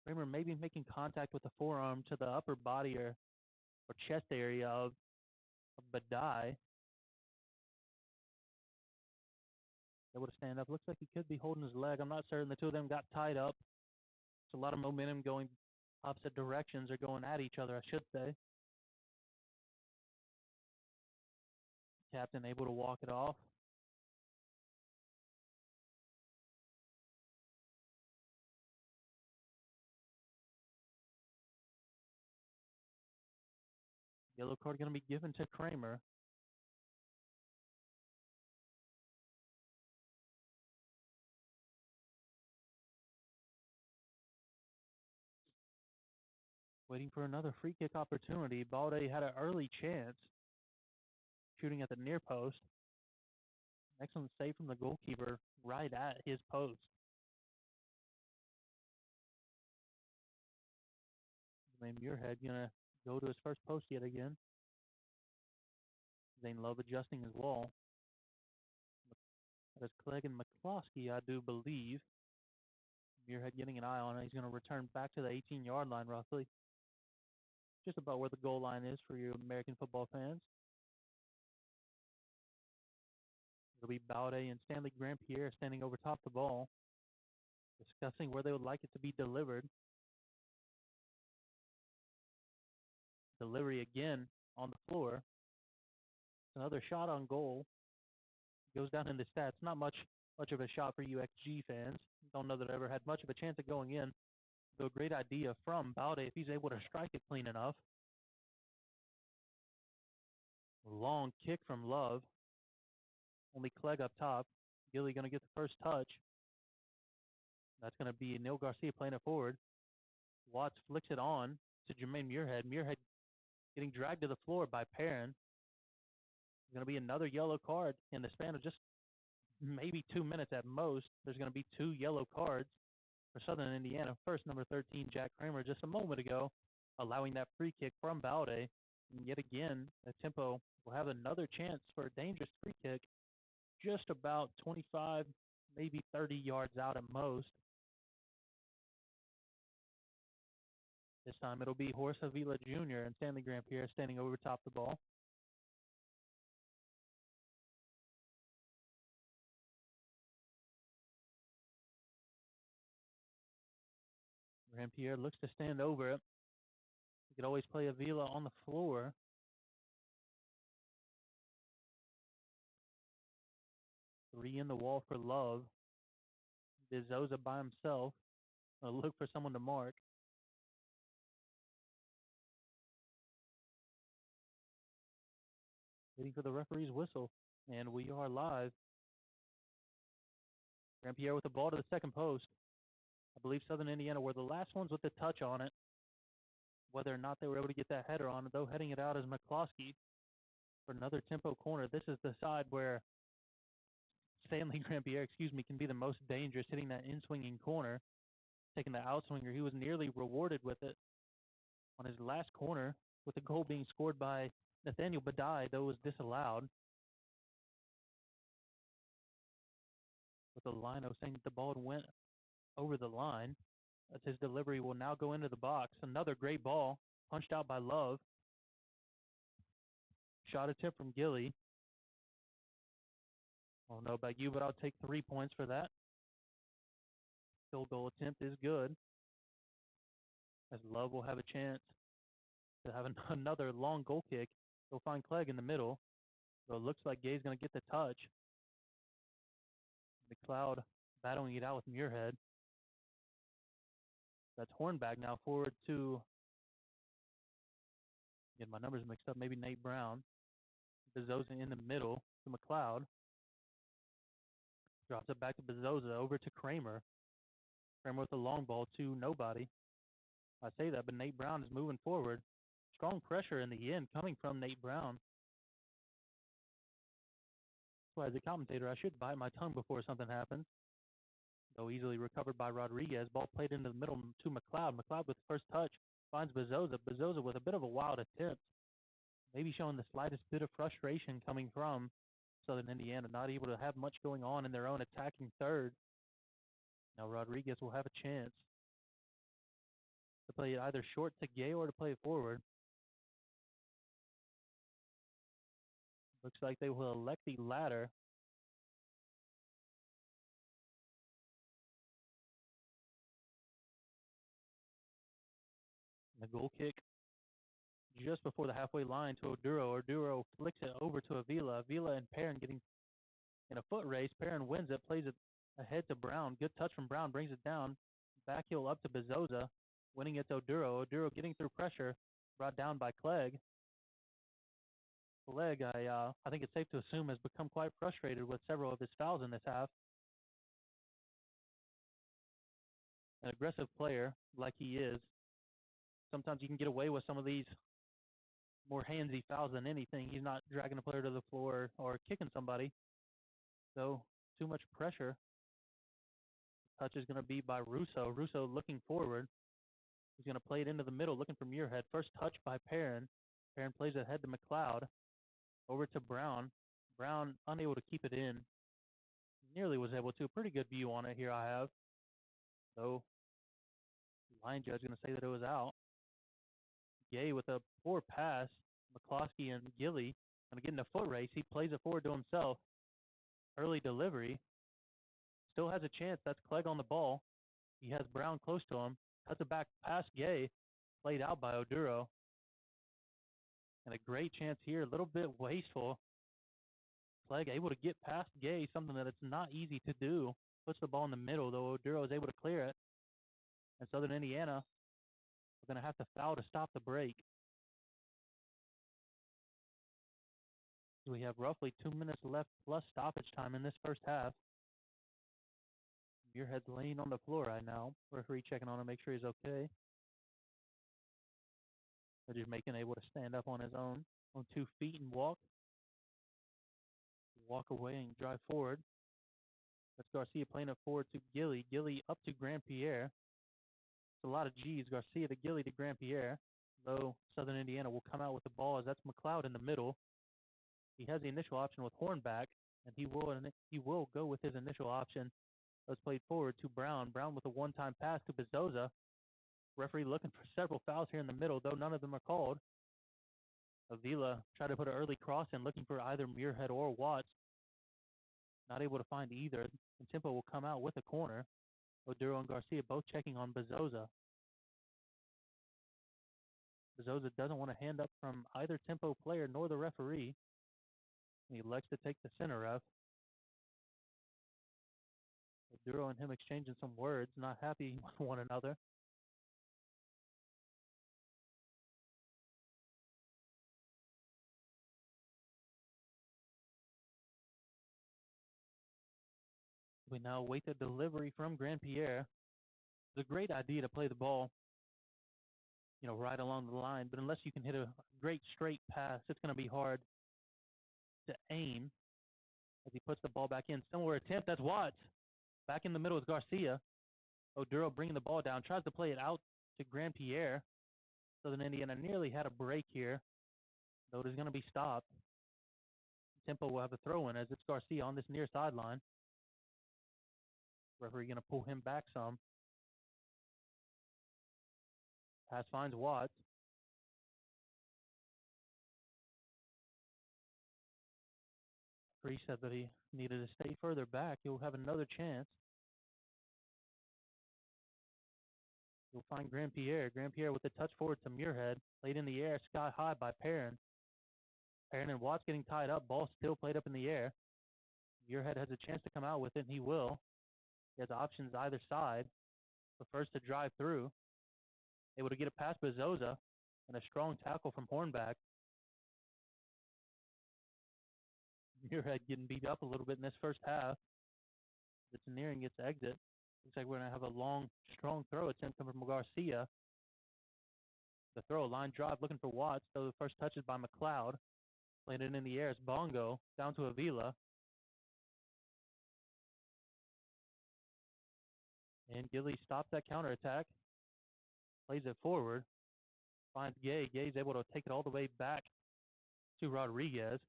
Kramer maybe making contact with the forearm to the upper body or chest area of Badai. Able to stand up. Looks like he could be holding his leg. I'm not certain. The two of them got tied up. It's a lot of momentum going opposite directions or going at each other, I should say. Captain able to walk it off. Yellow card going to be given to Kramer. Waiting for another free kick opportunity. Balde had an early chance. Shooting at the near post. Excellent save from the goalkeeper right at his post. Jermaine Muirhead going to go to his first post yet again. Zane Love adjusting his wall. That is Clegg and McCloskey, I do believe. Muirhead getting an eye on it. He's going to return back to the 18-yard line roughly. Just about where the goal line is for you American football fans. It'll be Baude and Stanley Grant Pierre standing over top the ball, discussing where they would like it to be delivered. Delivery again on the floor. Another shot on goal. Goes down in the stats. Not much of a shot for UXG fans. Don't know that I ever had much of a chance of going in. Though a great idea from Baude if he's able to strike it clean enough. Long kick from Love. Only Clegg up top. Gilly going to get the first touch. That's going to be Neil Garcia playing it forward. Watts flicks it on to Jermaine Muirhead. Muirhead getting dragged to the floor by Perrin. There's going to be another yellow card in the span of just maybe 2 minutes at most. There's going to be 2 yellow cards for Southern Indiana. First, number 13, Jack Kramer, just a moment ago, allowing that free kick from Baude. And yet again, the Tempo will have another chance for a dangerous free kick just about 25, maybe 30 yards out at most. This time it'll be Horace Avila Jr. and Stanley Grant Pierre standing over top the ball. Grant Pierre looks to stand over it. You could always play Avila on the floor. Three in the wall for Love. Bizoza by himself. I'll look for someone to mark. Waiting for the referee's whistle. And we are live. Grant Pierre with the ball to the second post. I believe Southern Indiana were the last ones with the touch on it. Whether or not they were able to get that header on it, though, heading it out is McCloskey for another Tempo corner. This is the side where Stanley Grant Pierre, can be the most dangerous, hitting that in-swinging corner, taking the outswinger. He was nearly rewarded with it on his last corner, with the goal being scored by Nathaniel Badai, though it was disallowed. With the lino saying that the ball went over the line. As his delivery will now go into the box. Another great ball, punched out by Love. shot attempt from Gilly. I don't know about you, but I'll take 3 points for that. Field goal attempt is good, as Love will have a chance to have another long goal kick. He'll find Clegg in the middle. So it looks like Gay's going to get the touch. McLeod battling it out with Muirhead. That's Hornback now forward to, get my numbers mixed up, maybe Nate Brown. Bezosa in the middle to McLeod. Drops it back to Bezosa, over to Kramer. Kramer with the long ball to nobody. I say that, but Nate Brown is moving forward. Strong pressure in the end coming from Nate Brown. So as a commentator, I should bite my tongue before something happens. Though easily recovered by Rodriguez. Ball played into the middle to McLeod. McLeod with the first touch finds Bezosa. Bezosa with a bit of a wild attempt. Maybe showing the slightest bit of frustration coming from Southern Indiana. Not able to have much going on in their own attacking third. Now Rodriguez will have a chance to play it either short to Gay or to play it forward. Looks like they will elect the latter. And the goal kick just before the halfway line to Oduro. Oduro flicks it over to Avila. Avila and Perrin getting in a foot race. Perrin wins it, plays it ahead to Brown. Good touch from Brown, brings it down. Back heel up to Bezosa. Winning it to Oduro. Oduro getting through pressure, brought down by Clegg. Clegg, I think it's safe to assume, has become quite frustrated with several of his fouls in this half. An aggressive player like he is. Sometimes you can get away with some of these more handsy fouls than anything. He's not dragging a player to the floor or kicking somebody. So, too much pressure. Touch is going to be by Russo. Russo looking forward. He's going to play it into the middle, looking for Muirhead. First touch by Perrin. Perrin plays it ahead to McLeod. Over to Brown. Brown unable to keep it in. Nearly was able to. Pretty good view on it here I have. So, line judge going to say that it was out. Gay with a poor pass. McCloskey and Gilly going to get in a foot race. He plays it forward to himself. Early delivery. Still has a chance. That's Clegg on the ball. He has Brown close to him. Cuts it back past Gay. Played out by Oduro. And a great chance here. A little bit wasteful. Clegg able to get past Gay, something that it's not easy to do. Puts the ball in the middle, though Oduro is able to clear it. And Southern Indiana are going to have to foul to stop the break. We have roughly 2 minutes left plus stoppage time in this first half. Muirhead's laying on the floor right now. Referee checking on him, make sure he's okay. They're just making able to stand up on his own, on 2 feet and walk. Walk away and drive forward. That's Garcia playing it forward to Gilly. Gilly up to Grand Pierre. It's a lot of G's. Garcia to Gilly to Grand Pierre. Though Southern Indiana will come out with the ball as that's McLeod in the middle. He has the initial option with Hornback, and he will go with his initial option. Let's play forward to Brown. Brown with a one-time pass to Bezosa. Referee looking for several fouls here in the middle, though none of them are called. Avila tried to put an early cross in, looking for either Muirhead or Watts. Not able to find either. And Tempo will come out with a corner. Oduro and Garcia both checking on Bezosa. Bezosa doesn't want to hand up from either Tempo player nor the referee. He elects to take the center ref. Oduro and him exchanging some words, not happy with one another. We now wait the delivery from Grand Pierre. It's a great idea to play the ball, right along the line, but unless you can hit a great straight pass, it's going to be hard to aim as he puts the ball back in. Similar attempt, that's Watts. Back in the middle is Garcia. Oduro bringing the ball down, tries to play it out to Grand Pierre. Southern Indiana nearly had a break here, though it is going to be stopped. Tempo will have a throw in as it's Garcia on this near sideline. Referee going to pull him back some. Pass finds Watts. Referee said that he needed to stay further back. He'll have another chance. You'll find Grandpierre. Grandpierre with the touch forward to Muirhead. Played in the air, sky high by Perrin. Perrin and Watts getting tied up. Ball still played up in the air. Muirhead has a chance to come out with it, and he will. He has options either side. Prefers to drive through. Able to get it past Bezosa, and a strong tackle from Hornback. Muirhead getting beat up a little bit in this first half. It's nearing its exit. Looks like we're going to have a long, strong throw attempt coming from Garcia. The throw, line drive, looking for Watts, though the first touch is by McLeod. Playing it in the air, it's Bongo, down to Avila. And Gilly stops that counterattack. Plays it forward. Finds Gay. Gay's able to take it all the way back to Rodriguez.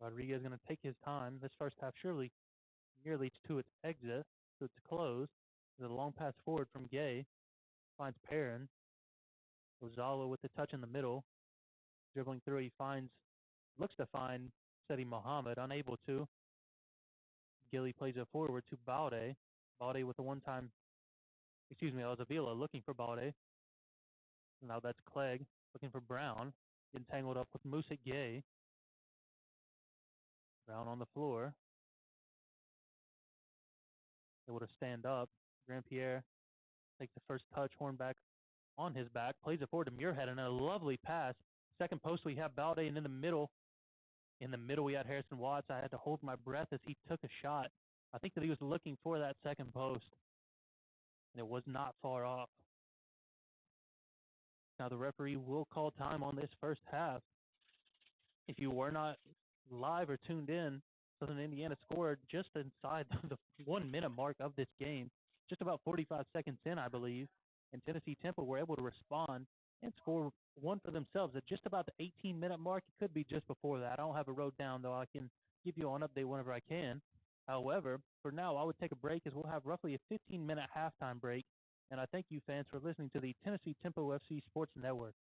Rodriguez is going to take his time. This first half surely nearly to its exit, to its close. There's a long pass forward from Gay. Finds Perrin. Rosalo with the touch in the middle. Dribbling through, he looks to find Seti Mohammed, unable to. Gilly plays it forward to Balde. Balde with the that was Avila looking for Balde. Now that's Clegg looking for Brown. Getting tangled up with Musa Gay. Brown on the floor. Able to stand up. Grandpierre takes the first touch. Hornback on his back. Plays it forward to Muirhead and a lovely pass. Second post we have Balde, and in the middle we had Harrison Watts. I had to hold my breath as he took a shot. I think that he was looking for that second post, and it was not far off. Now the referee will call time on this first half. If you were not live or tuned in, Southern Indiana scored just inside the 1 minute mark of this game, just about 45 seconds in, I believe. And Tennessee Temple were able to respond and score one for themselves at just about the 18-minute mark. It could be just before that. I don't have it wrote down, though. I can give you an update whenever I can. However, for now, I would take a break as we'll have roughly a 15-minute halftime break. And I thank you, fans, for listening to the Tennessee Temple FC Sports Network.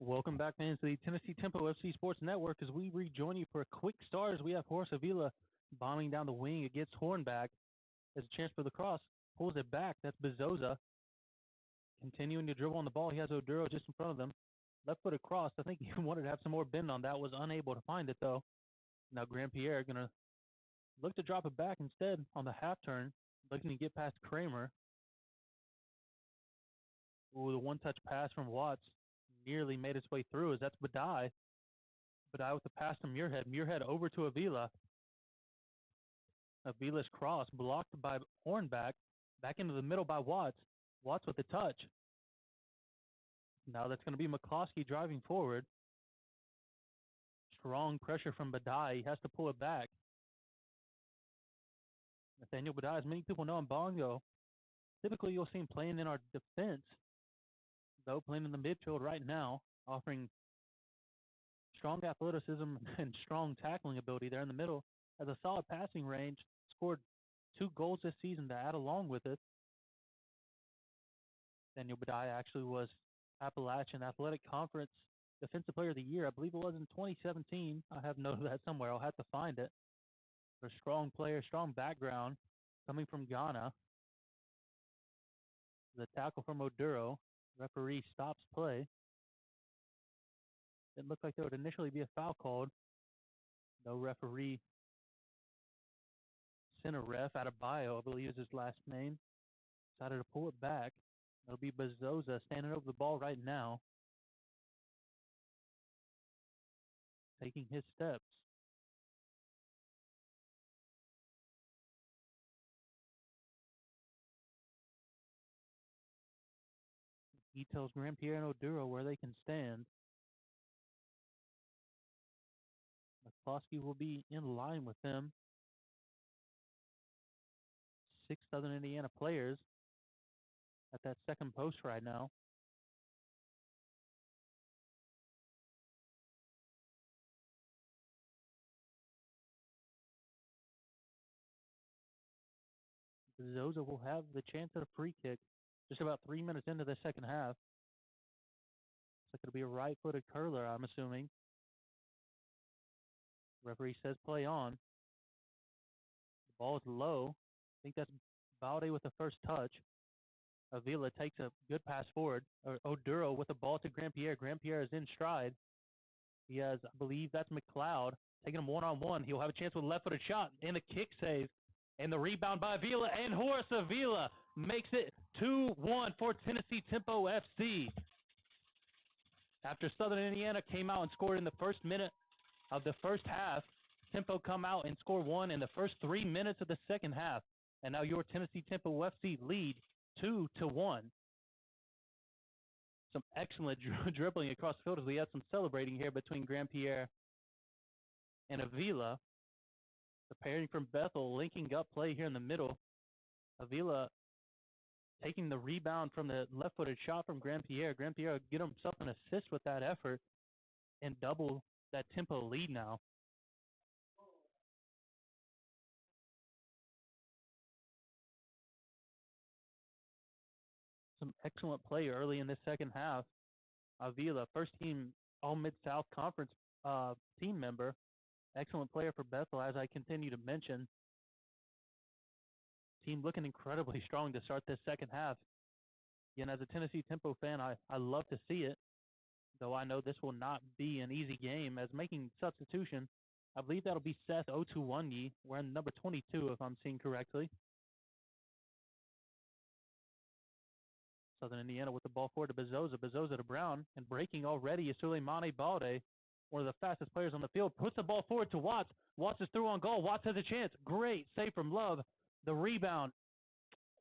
Welcome back, fans, to the Tennessee Tempo FC Sports Network as we rejoin you for a quick start as we have Horace Avila bombing down the wing against Hornback. As a chance for the cross, pulls it back. That's Bezosa. Continuing to dribble on the ball. He has Oduro just in front of them. Left foot across. I think he wanted to have some more bend on that. Was unable to find it, though. Now Grand Pierre going to look to drop it back instead on the half turn. Looking to get past Kramer. Ooh, the one-touch pass from Watts nearly made its way through as that's Badai. Badai with the pass to Muirhead. Muirhead over to Avila. Avila's cross blocked by Hornback. Back into the middle by Watts. Watts with the touch. Now that's going to be McCloskey driving forward. Strong pressure from Badai. He has to pull it back. Nathaniel Badai, as many people know in Bongo, typically you'll see him playing in our defense, though playing in the midfield right now, offering strong athleticism and strong tackling ability there in the middle. Has a solid passing range, scored 2 goals this season to add along with it. Daniel Badai actually was Appalachian Athletic Conference Defensive Player of the Year. I believe it was in 2017. I have noted that somewhere. I'll have to find it. A strong player, strong background, coming from Ghana. The tackle from Oduro. Referee stops play. It looked like there would initially be a foul called. No referee. Center ref out of Bio, I believe is his last name. Decided to pull it back. It'll be Bezosa standing over the ball right now. Taking his steps. He tells Grand Pierre and Oduro where they can stand. McCloskey will be in line with them. 6 Southern Indiana players at that second post right now. Bezosa will have the chance at a free kick just about 3 minutes into the second half. It's like it'll be a right-footed curler, I'm assuming. Referee says play on. The ball is low. I think that's Balde with the first touch. Avila takes a good pass forward. Oduro with the ball to Grand Pierre. Grand Pierre is in stride. He has, I believe that's McLeod, taking him one-on-one. He'll have a chance with a left-footed shot and a kick save. And the rebound by Avila, and Horace Avila makes it 2-1 for Tennessee Tempo FC. After Southern Indiana came out and scored in the first minute of the first half, Tempo come out and score 1 in the first 3 minutes of the second half. And now your Tennessee Tempo FC lead 2-1. Some excellent dribbling across the field as we had some celebrating here between Grand Pierre and Avila. The pairing from Bethel linking up play here in the middle. Avila taking the rebound from the left-footed shot from Grand Pierre. Grand Pierre get himself an assist with that effort and double that Tempo lead now. Some excellent play early in the second half. Avila, first team All-Mid-South Conference team member. Excellent player for Bethel, as I continue to mention. Team looking incredibly strong to start this second half. Again, as a Tennessee Tempo fan, I love to see it, though I know this will not be an easy game. As making substitution, I believe that'll be Seth Otuwanyi, wearing number 22, if I'm seeing correctly. Southern Indiana with the ball forward to Bezosa. Bezosa to Brown, and breaking already is Suleimani Balde, one of the fastest players on the field. Puts the ball forward to Watts. Watts is through on goal. Watts has a chance. Great save from Love. The rebound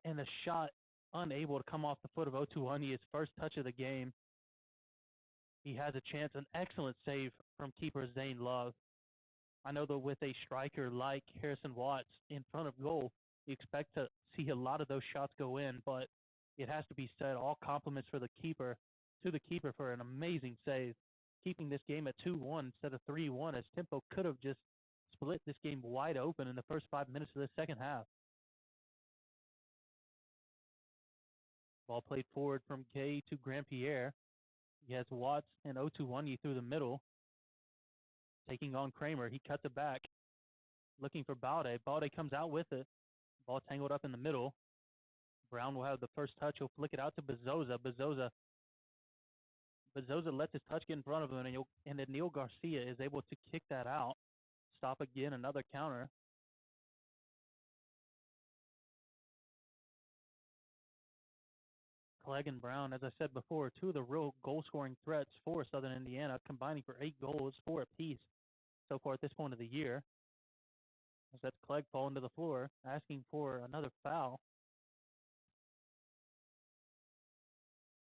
and the shot unable to come off the foot of Otuwanyi, his first touch of the game. He has a chance. An excellent save from keeper Zane Love. I know that with a striker like Harrison Watts in front of goal, you expect to see a lot of those shots go in, but it has to be said, all compliments for the keeper, for an amazing save, keeping this game at 2-1 instead of 3-1, as Tempo could have just split this game wide open in the first 5 minutes of the second half. Ball played forward from Gay to Grand Pierre. He has Watts and Otuwanyi through the middle, taking on Kramer. He cuts it back, looking for Balde. Balde comes out with it. Ball tangled up in the middle. Brown will have the first touch. He'll flick it out to Bezosa. Bezosa lets his touch get in front of him, and then Neil Garcia is able to kick that out. Stop again, another counter. Clegg and Brown, as I said before, two of the real goal-scoring threats for Southern Indiana, combining for 8 goals, 4 apiece so far at this point of the year. As that's Clegg falling to the floor, asking for another foul.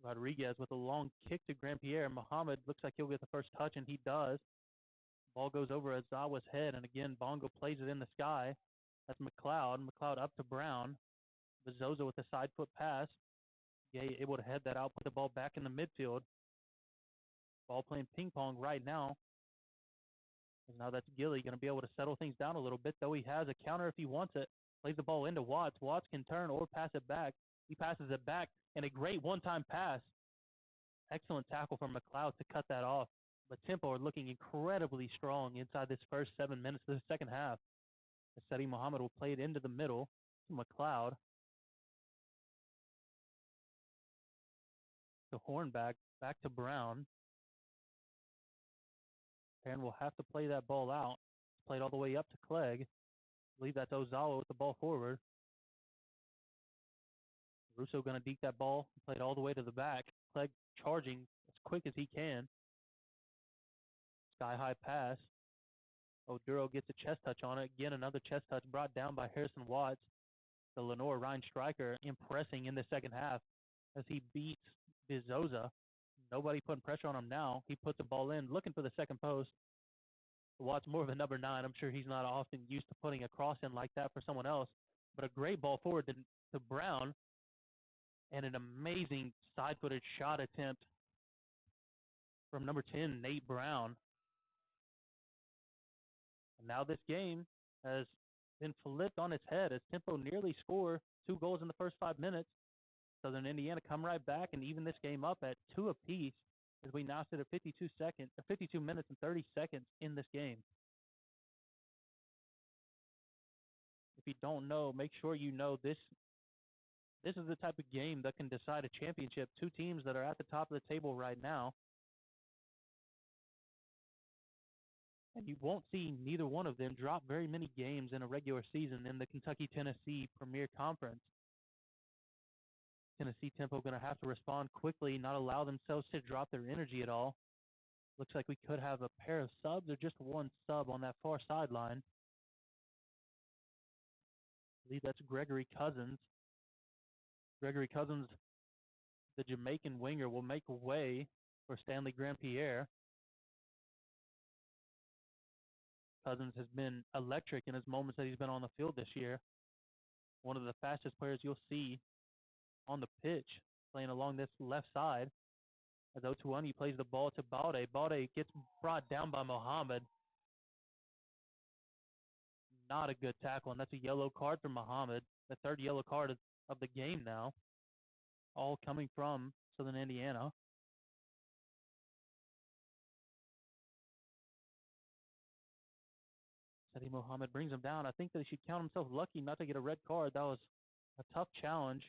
Rodriguez with a long kick to Grandpierre. Muhammad looks like he'll get the first touch, and he does. Ball goes over Azawa's head, and again, Bongo plays it in the sky. That's McLeod. McLeod up to Brown. Bezosa with a side foot pass. Gay able to head that out, put the ball back in the midfield. Ball playing ping pong right now. And now that's Gilly going to be able to settle things down a little bit, though he has a counter if he wants it. Plays the ball into Watts. Watts can turn or pass it back. He passes it back, and a great one-time pass. Excellent tackle from McLeod to cut that off. But Tempo are looking incredibly strong inside this first 7 minutes of the second half. Seti Muhammad will play it into the middle to McLeod. To Hornback, back to Brown. Perrin will have to play that ball out. It's played all the way up to Clegg. I believe that's Ozawa with the ball forward. Russo going to deke that ball. Played all the way to the back. Clegg charging as quick as he can. Sky-high pass. Oduro gets a chest touch on it. Again, another chest touch brought down by Harrison Watts. The Lenore Ryan striker impressing in the second half as he beats Bezosa. Nobody putting pressure on him now. He puts the ball in, looking for the second post. Watts more of a number 9. I'm sure he's not often used to putting a cross in like that for someone else. But a great ball forward to Brown. And an amazing side-footed shot attempt from number 10, Nate Brown. And now this game has been flipped on its head as Tempo nearly score 2 goals in the first 5 minutes. Southern Indiana come right back and even this game up at 2 apiece as we now sit at 52 minutes and 30 seconds in this game. If you don't know, make sure you know this is the type of game that can decide a championship. 2 teams that are at the top of the table right now. And you won't see neither one of them drop very many games in a regular season in the Kentucky-Tennessee Premier Conference. Tennessee Tempo going to have to respond quickly, not allow themselves to drop their energy at all. Looks like we could have a pair of subs or just one sub on that far sideline. I believe that's Gregory Cousins. Gregory Cousins, the Jamaican winger, will make way for Stanley Grandpierre. Cousins has been electric in his moments that he's been on the field this year. One of the fastest players you'll see on the pitch, playing along this left side. As Otuwanyi plays the ball to Balde. Balde gets brought down by Muhammad. Not a good tackle, and that's a yellow card for Muhammad. The 3rd yellow card of the game now. All coming from Southern Indiana. Seti Muhammad brings him down. I think that he should count himself lucky not to get a red card. That was a tough challenge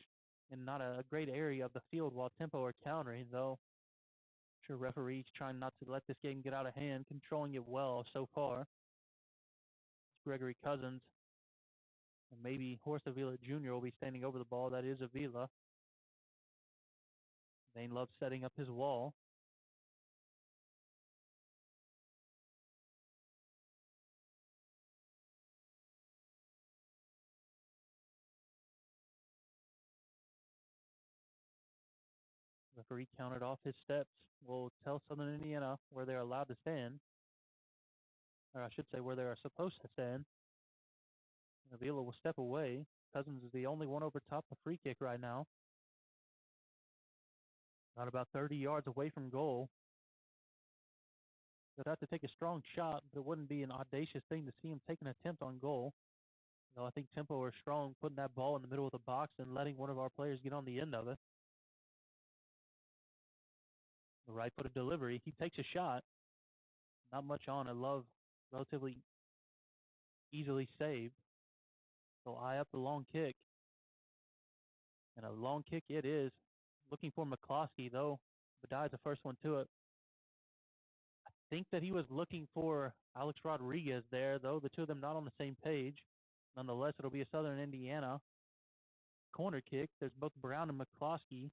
and not a great area of the field while Tempo are countering, though. I'm sure referees trying not to let this game get out of hand, controlling it well so far. It's Gregory Cousins. And maybe Horst Avila Jr. will be standing over the ball. That is Avila. Zane loves setting up his wall. Referee counted off his steps. Will tell Southern Indiana where they're allowed to stand. Or I should say where they are supposed to stand. Avila will step away. Cousins is the only one over top the free kick right now. Not about 30 yards away from goal. They'd have to take a strong shot, but it wouldn't be an audacious thing to see him take an attempt on goal. You know, I think Tempo are strong putting that ball in the middle of the box and letting one of our players get on the end of it. The right-footed delivery. He takes a shot. Not much on it. Love relatively easily saved. So eye up the long kick. And a long kick it is. Looking for McCloskey, though. Badai's the first one to it. I think that he was looking for Alex Rodriguez there, though the two of them not on the same page. Nonetheless, it'll be a Southern Indiana corner kick. There's both Brown and McCloskey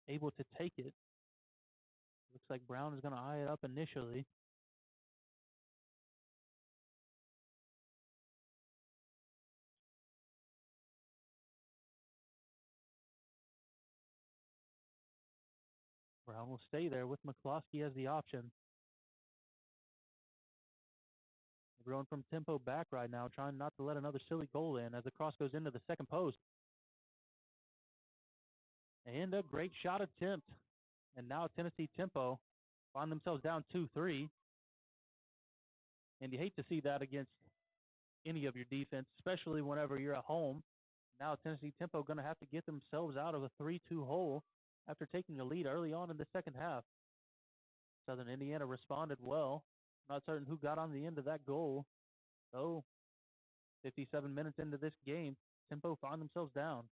able to take it. Looks like Brown is going to eye it up initially. Brown will stay there with McCloskey as the option. Everyone from tempo back right now, trying not to let another silly goal in as the cross goes into the second post. And a great shot attempt. And now Tennessee tempo find themselves down 2-3. And you hate to see that against any of your defense, especially whenever you're at home. Now Tennessee tempo going to have to get themselves out of a 3-2 hole after taking a lead early on in the second half. Southern Indiana responded well. Not certain who got on the end of that goal. So, 57 minutes into this game, tempo find themselves down.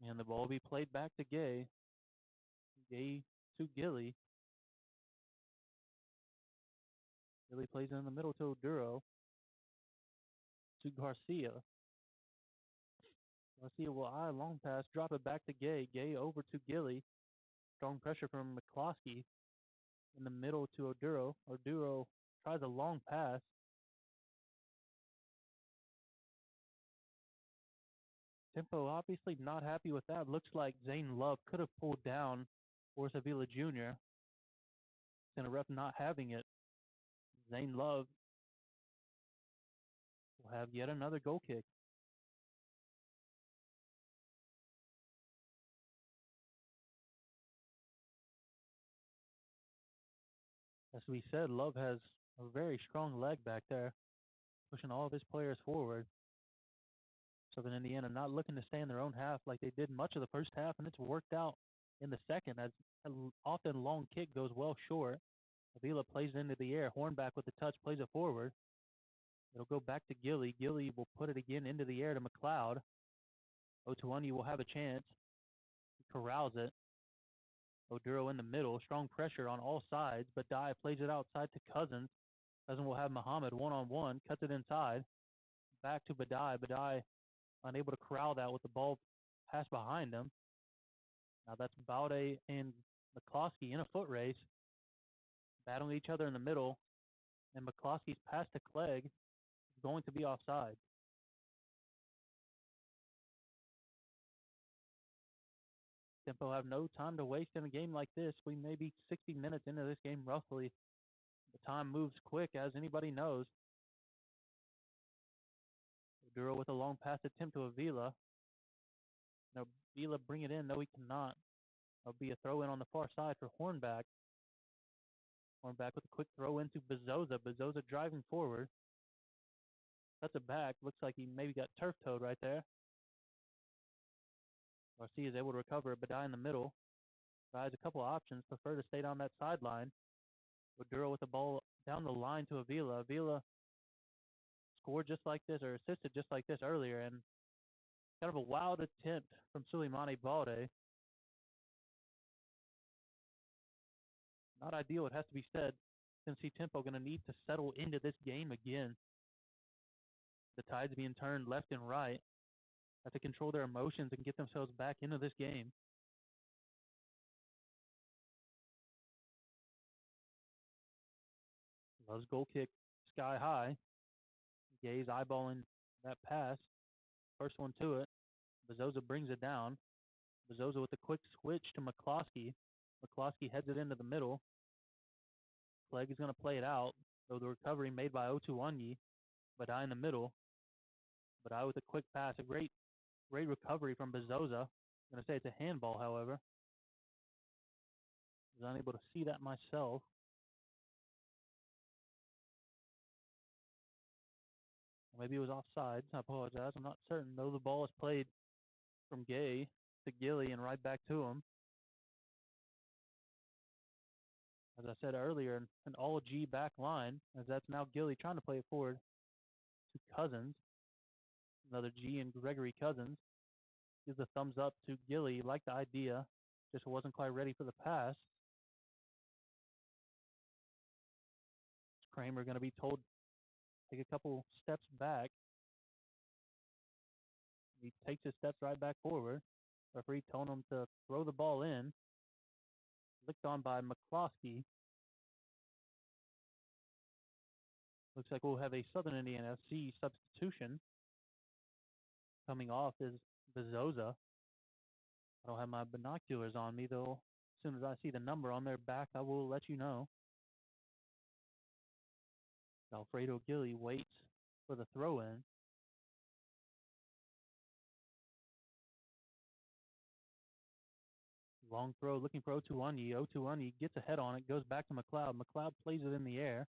And the ball will be played back to Gay. Gay to Gilly. Gilly plays in the middle to Oduro. To Garcia. Garcia will eye a long pass, drop it back to Gay. Gay over to Gilly. Strong pressure from McCloskey in the middle to Oduro. Oduro tries a long pass. Tempo obviously not happy with that. Looks like Zane Love could have pulled down Forrest Avila Jr. And a ref not having it. Zane Love will have yet another goal kick. As we said, Love has a very strong leg back there, pushing all of his players forward. Southern Indiana not looking to stay in their own half like they did much of the first half, and it's worked out in the second as an often long kick goes well short. Avila plays it into the air. Hornback with the touch, plays it forward. It'll go back to Gilly. Gilly will put it again into the air to McLeod. Otuani will have a chance. He corrals it. Oduro in the middle. Strong pressure on all sides. Badai plays it outside to Cousins. Cousins will have Muhammad one-on-one. Cuts it inside. Back to Badai. Badai unable to corral that with the ball passed behind him. Now that's Baude and McCloskey in a foot race. Battling each other in the middle. And McCloskey's pass to Clegg is going to be offside. Tempo have no time to waste in a game like this. We may be 60 minutes into this game roughly. The time moves quick, as anybody knows. Oduro with a long pass attempt to Avila. Now, Avila bring it in. No, he cannot. There'll be a throw in on the far side for Hornback. Hornback with a quick throw into Bezosa. Bezosa driving forward. Cuts it back. Looks like he maybe got turf toed right there. Garcia is able to recover it, Badai in the middle. Badai has a couple of options. Prefer to stay down that sideline. Oduro with the ball down the line to Avila. Avila scored just like this, or assisted just like this earlier, and kind of a wild attempt from Suleimani Balde. Not ideal, it has to be said. Tennessee Tempo going to need to settle into this game again. The tides being turned left and right. Have to control their emotions and get themselves back into this game. Love's goal kick sky high. Gay's eyeballing that pass. First one to it. Bezosa brings it down. Bezosa with a quick switch to McCloskey. McCloskey heads it into the middle. Clegg is going to play it out, though the recovery made by Otuwanyi. Badai in the middle. But out with a quick pass, a great recovery from Bezosa. I'm going to say it's a handball, however. I was unable to see that myself. Maybe it was offsides. I apologize. I'm not certain, though. The ball is played from Gay to Gilly and right back to him. As I said earlier, an all-G back line, as that's now Gilly trying to play it forward to Cousins. Another G and Gregory Cousins. Gives a thumbs up to Gilly. Liked the idea, just wasn't quite ready for the pass. Kramer going to be told to take a couple steps back. He takes his steps right back forward. Referee telling him to throw the ball in. Licked on by McCloskey. Looks like we'll have a Southern Indiana FC substitution. Coming off is Bezosa. I don't have my binoculars on me, though. As soon as I see the number on their back, I will let you know. Alfredo Gilly waits for the throw-in. Long throw, looking for Otuanyi. Otuanyi gets ahead on it, goes back to McLeod. McLeod plays it in the air.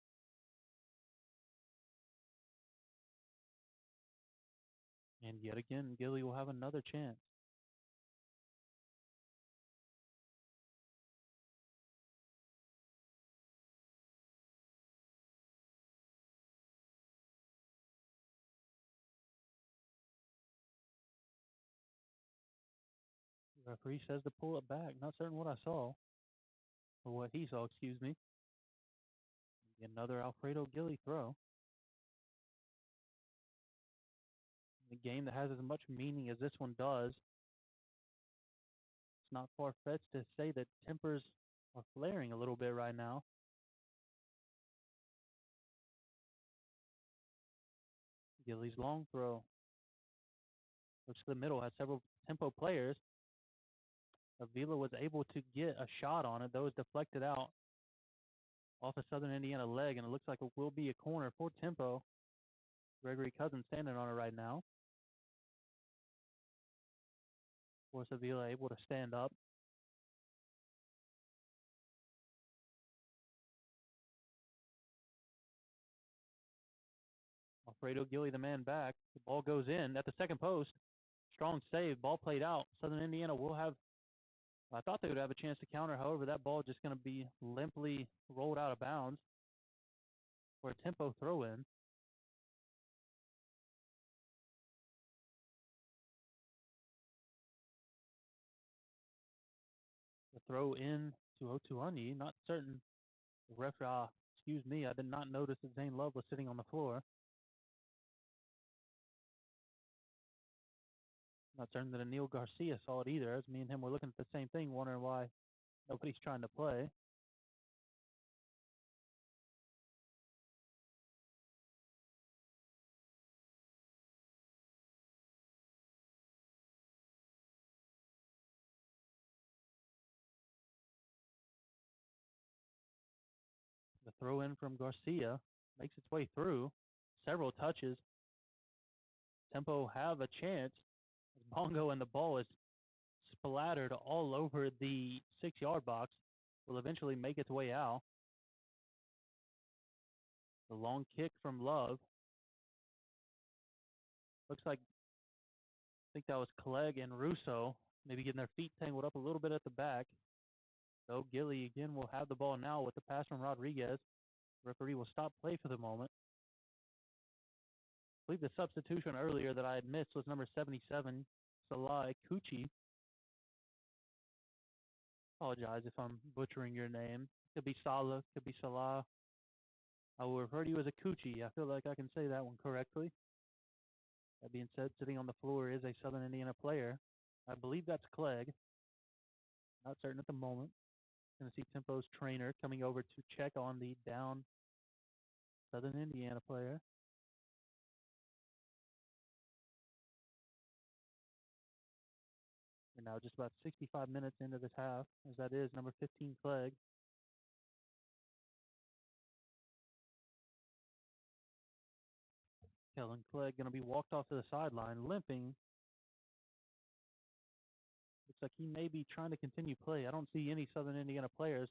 And yet again, Gilly will have another chance. The referee says to pull it back. Not certain what I saw. Or what he saw, excuse me. Another Alfredo Gilly throw. In a game that has as much meaning as this one does, it's not far-fetched to say that tempers are flaring a little bit right now. Gilly's long throw. Looks to the middle, has several tempo players. Avila was able to get a shot on it, though it was deflected out off a Southern Indiana leg, and it looks like it will be a corner for tempo. Gregory Cousins standing on it right now. Of course, Avila able to stand up. Alfredo Gilly, the man back. The ball goes in at the second post. Strong save. Ball played out. Southern Indiana will have, I thought they would have a chance to counter. However, that ball just going to be limply rolled out of bounds for a tempo throw in. The throw in to Otuanyi. Not certain. The ref, excuse me, I did not notice that Zane Love was sitting on the floor. Not certain that Anil Garcia saw it either, as me and him were looking at the same thing, wondering why nobody's trying to play. The throw in from Garcia makes its way through. Several touches. Tempo have a chance as Bongo and the ball is splattered all over the 6-yard box. Will eventually make its way out. The long kick from Love. Looks like, I think that was Clegg and Russo maybe getting their feet tangled up a little bit at the back. So Gilly again will have the ball now with the pass from Rodriguez. Referee will stop play for the moment. I believe the substitution earlier that I had missed was number 77, Salah Ikuchi. Apologize if I'm butchering your name. Could be Salah, could be Salah. I will refer to you as Ikuchi. I feel like I can say that one correctly. That being said, sitting on the floor is a Southern Indiana player. I believe that's Clegg. Not certain at the moment. Tennessee Tempo's trainer coming over to check on the down Southern Indiana player. We're now just about 65 minutes into this half, as that is number 15, Clegg. Kellen Clegg going to be walked off to the sideline, limping. Looks like he may be trying to continue play. I don't see any Southern Indiana players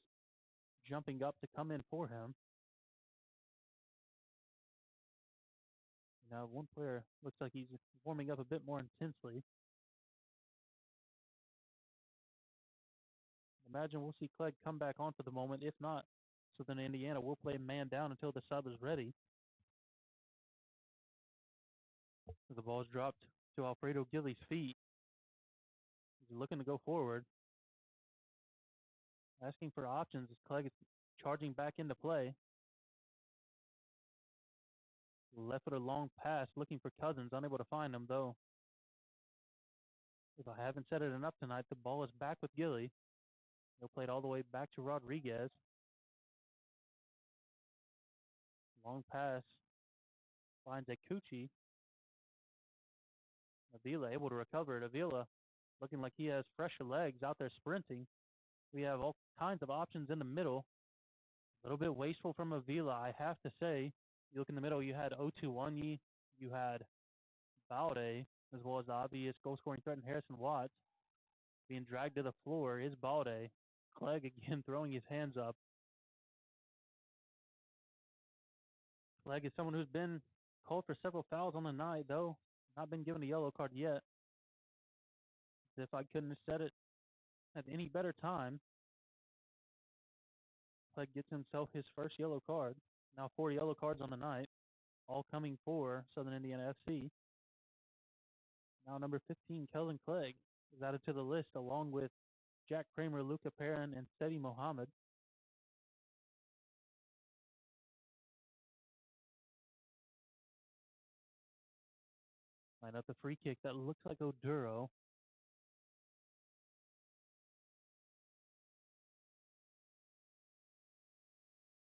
jumping up to come in for him. Now, one player looks like he's warming up a bit more intensely. Imagine we'll see Clegg come back on for the moment. If not, Southern Indiana will play man down until the sub is ready. The ball is dropped to Alfredo Gilly's feet. He's looking to go forward. Asking for options as Clegg is charging back into play. Left footed long pass looking for Cousins, unable to find him though. If I haven't said it enough tonight, the ball is back with Gilly. He'll play it all the way back to Rodriguez. Long pass finds Akuchi. Avila able to recover it. Avila looking like he has fresher legs out there sprinting. We have all kinds of options in the middle. A little bit wasteful from Avila, I have to say. You look in the middle, you had Otuwanyi, you had Balde, as well as the obvious goal-scoring threat in Harrison Watts. Being dragged to the floor is Balde. Clegg again throwing his hands up. Clegg is someone who's been called for several fouls on the night, though not been given a yellow card yet. If I couldn't have said it at any better time, Clegg gets himself his first yellow card. Now 4 yellow cards on the night, all coming for Southern Indiana FC. Now number 15, Kelvin Clegg, is added to the list along with Jack Kramer, Luca Perrin, and Seti Mohammed. Line up the free kick that looks like Oduro.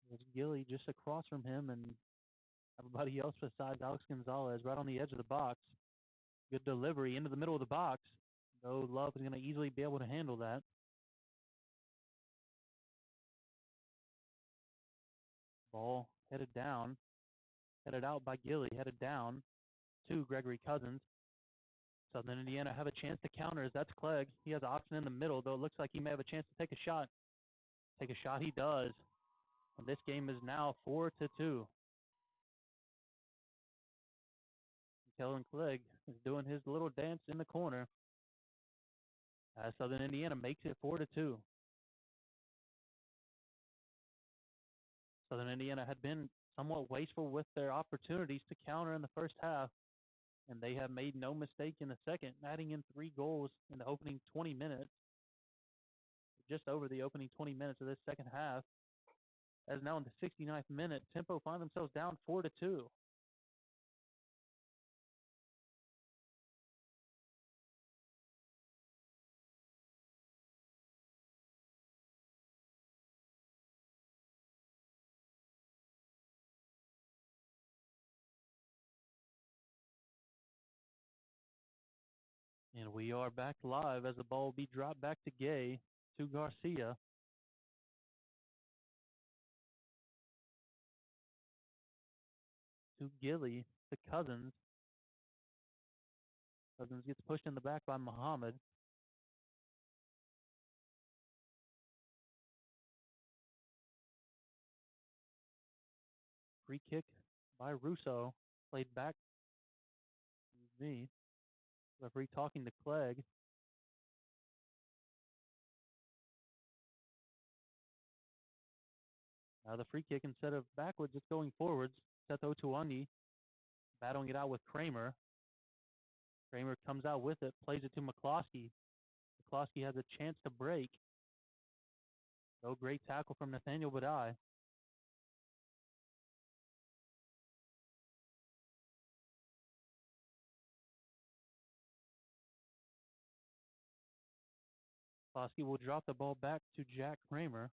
There's Gilly just across from him and everybody else besides Alex Gonzalez right on the edge of the box. Good delivery into the middle of the box. Though Love is going to easily be able to handle that. Ball headed down. Headed out by Gilly. Headed down to Gregory Cousins. Southern Indiana have a chance to counter as that's Clegg. He has an option in the middle, though it looks like he may have a chance to take a shot. Take a shot he does. And this game is now 4-2. Kellen Clegg is doing his little dance in the corner as Southern Indiana makes it 4-2. Southern Indiana had been somewhat wasteful with their opportunities to counter in the first half, and they have made no mistake in the second, adding in 3 goals in the opening 20 minutes, just over the opening 20 minutes of this second half. As now in the 69th minute, Tempo find themselves down 4-2. And we are back live as the ball will be dropped back to Gay, to Garcia. To Gilly, to Cousins. Cousins gets pushed in the back by Muhammad. Free kick by Russo. Played back to me. Referee talking to Clegg. Now the free kick, instead of backwards, it's going forwards. Seth Otuwanyi battling it out with Kramer. Kramer comes out with it, plays it to McCloskey. McCloskey has a chance to break. No great tackle from Nathaniel Badai. McCloskey will drop the ball back to Jack Kramer.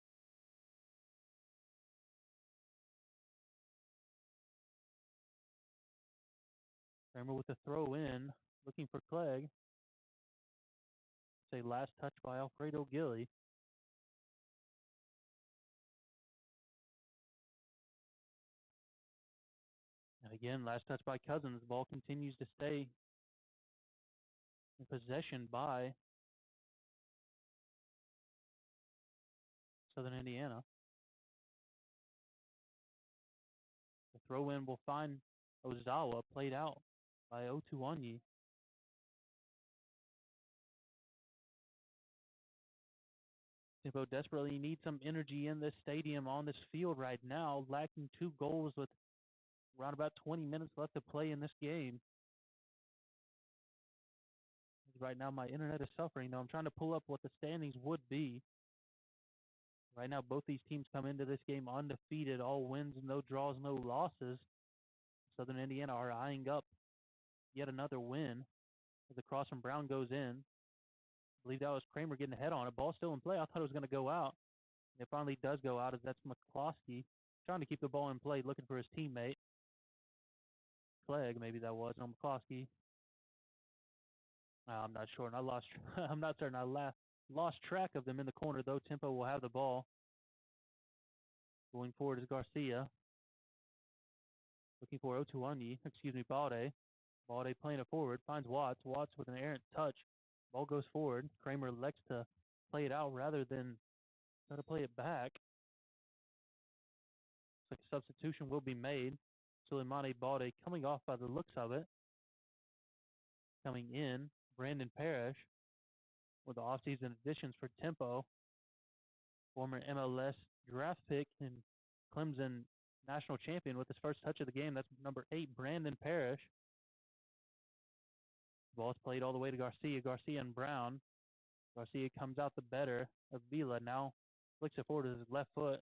Kramer with the throw in, looking for Clegg. It's a last touch by Alfredo Gilly. And Again, last touch by Cousins. The ball continues to stay in possession by Southern Indiana. The throw-in will find Ozawa, played out by Otuonyi. Tempo desperately needs some energy in this stadium on this field right now, lacking 2 goals with around about 20 minutes left to play in this game. Right now, my internet is suffering, though. I'm trying to pull up what the standings would be. Right now, both these teams come into this game undefeated, all wins, no draws, no losses. Southern Indiana are eyeing up yet another win as the cross from Brown goes in. I believe that was Kramer getting ahead on it. Ball still in play. I thought it was going to go out. It finally does go out as that's McCloskey trying to keep the ball in play, looking for his teammate. Clegg, maybe that was, on McCloskey. I'm not sure, and I'm not certain. I lost track of them in the corner, though. Tempo will have the ball. Going forward is Garcia. Looking for Balde. Balde playing it forward, finds Watts. Watts with an errant touch. Ball goes forward. Kramer elects to play it out rather than try to play it back. Looks like a substitution will be made. Suleimani Balde coming off by the looks of it. Coming in, Brandon Parrish with the offseason additions for Tempo. Former MLS draft pick and Clemson national champion with his first touch of the game. That's number 8, Brandon Parrish. Ball's played all the way to Garcia. Garcia and Brown. Garcia comes out the better of Vila. Now flicks it forward with his left foot.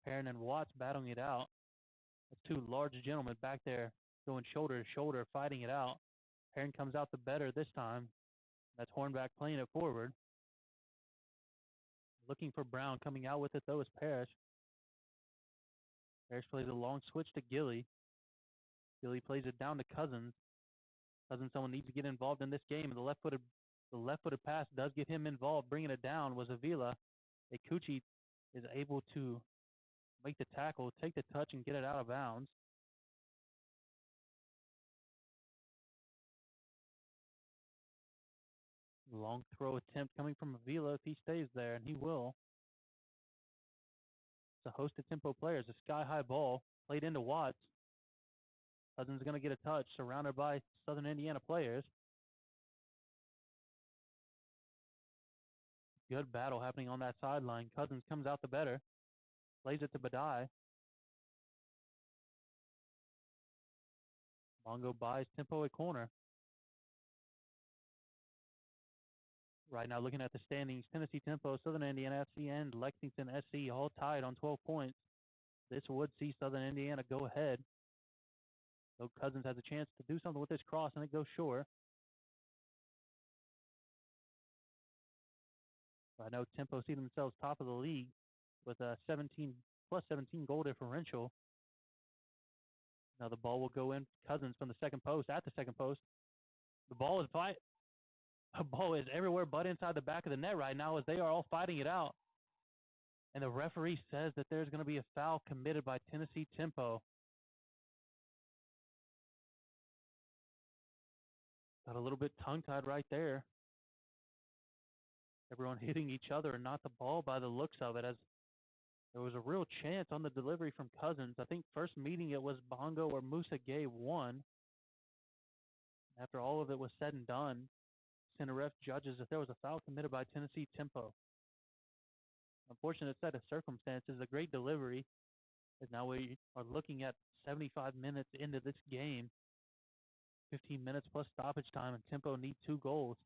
Perrin and Watts battling it out. That's 2 large gentlemen back there going shoulder to shoulder, fighting it out. Perrin comes out the better this time. That's Hornback playing it forward. Looking for Brown. Coming out with it, though, is Parrish. Parrish plays a long switch to Gilly. Gilly plays it down to Cousins. Cousins, someone needs to get involved in this game. And the left-footed pass does get him involved. Bringing it down was Avila. Ekuchi is able to make the tackle, take the touch, and get it out of bounds. Long throw attempt coming from Avila if he stays there, and he will. It's a host of Tempo players. A sky-high ball played into Watts. Cousins is going to get a touch, surrounded by Southern Indiana players. Good battle happening on that sideline. Cousins comes out the better. Plays it to Badai. Bongo buys Tempo a corner. Right now, looking at the standings, Tennessee Tempo, Southern Indiana FC, and Lexington SC all tied on 12 points. This would see Southern Indiana go ahead. So Cousins has a chance to do something with this cross, and it goes short. I know Tempo see themselves top of the league with a 17 goal differential. Now the ball will go in. Cousins from the second post, at the second post. The ball is everywhere but inside the back of the net right now as they are all fighting it out. And the referee says that there's going to be a foul committed by Tennessee Tempo. Got a little bit tongue-tied right there. Everyone hitting each other and not the ball by the looks of it, as there was a real chance on the delivery from Cousins. I think first meeting it was Bongo or Musa Gay won. After all of it was said and done, center ref judges that there was a foul committed by Tennessee Tempo. Unfortunate set of circumstances, a great delivery, as now we are looking at 75 minutes into this game. 15 minutes plus stoppage time, and Tempo need 2 goals.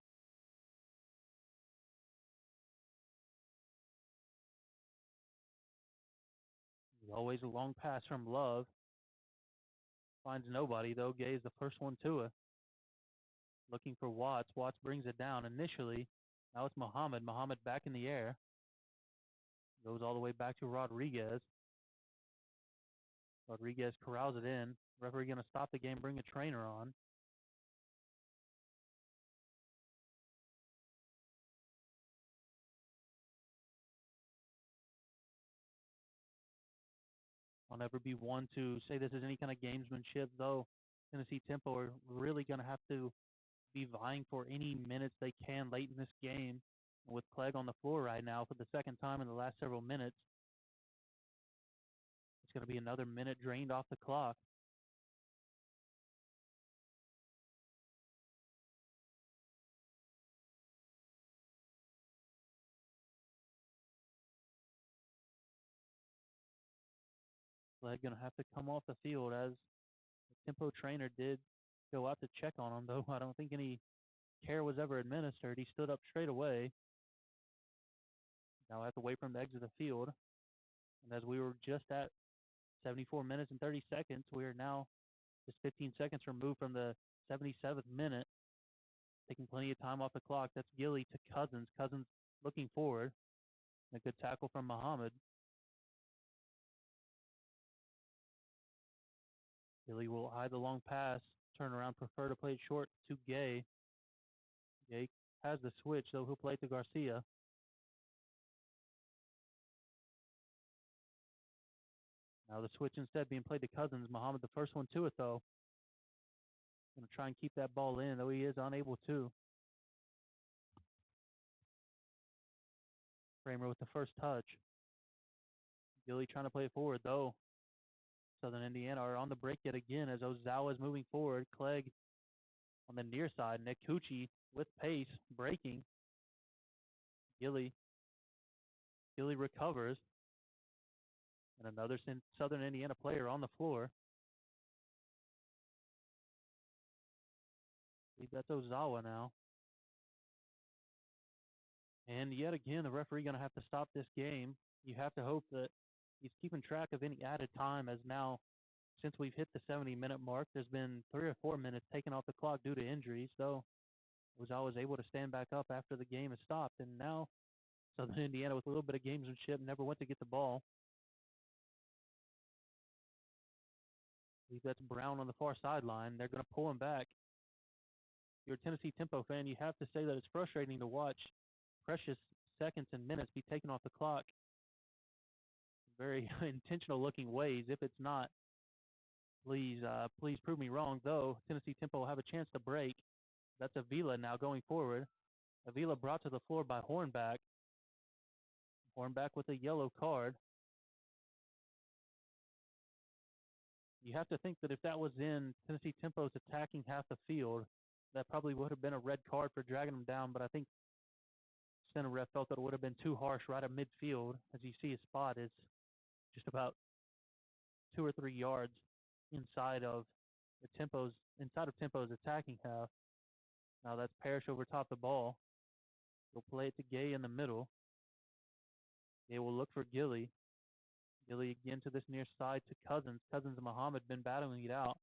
There's always a long pass from Love. Finds nobody, though. Gay is the first one to it. Looking for Watts. Watts brings it down initially. Now it's Muhammad. Muhammad back in the air. Goes all the way back to Rodriguez. Rodriguez corrals it in. Referee going to stop the game, bring a trainer on. I'll never be one to say this is any kind of gamesmanship, though. Tennessee Temple are really going to have to be vying for any minutes they can late in this game. With Clegg on the floor right now for the second time in the last several minutes, it's going to be another minute drained off the clock. Clegg going to have to come off the field, as the Tempo trainer did go out to check on him, though I don't think any care was ever administered. He stood up straight away. Now I have to wait for him to exit the field. And as we were just at 74 minutes and 30 seconds, we are now just 15 seconds removed from the 77th minute. Taking plenty of time off the clock. That's Gilly to Cousins. Cousins looking forward. A good tackle from Muhammad. Gilly will eye the long pass. Turn around, prefer to play it short to Gay. Gay has the switch, though he'll play to Garcia. Now the switch instead being played to Cousins. Muhammad, the first one to it, though. Going to try and keep that ball in, though he is unable to. Kramer with the first touch. Gilly trying to play it forward, though. Southern Indiana are on the break yet again as Ozawa is moving forward. Clegg on the near side. Nick Cucci with pace, breaking. Gilly recovers. And another Southern Indiana player on the floor. I believe that's Ozawa now. And yet again, the referee going to have to stop this game. You have to hope that he's keeping track of any added time, as now, since we've hit the 70-minute mark, there's been 3 or 4 minutes taken off the clock due to injuries, though Ozawa was able to stand back up after the game has stopped. And now Southern Indiana, with a little bit of gamesmanship, never went to get the ball. I believe that's Brown on the far sideline. They're going to pull him back. If you're a Tennessee Tempo fan, you have to say that it's frustrating to watch precious seconds and minutes be taken off the clock. Very intentional looking ways. If it's not, please prove me wrong, though. Tennessee Tempo will have a chance to break. That's Avila now going forward. Avila brought to the floor by Hornback. Hornback with a yellow card. You have to think that if that was in Tennessee Tempo's attacking half the field, that probably would have been a red card for dragging him down, but I think center ref felt that it would have been too harsh right at midfield. As you see, his spot is just about 2 or 3 yards inside of Tempo's attacking half. Now that's Parrish over top the ball. He'll play it to Gay in the middle. Gay will look for Gilly. Gilly again to this near side to Cousins. Cousins and Muhammad been battling it out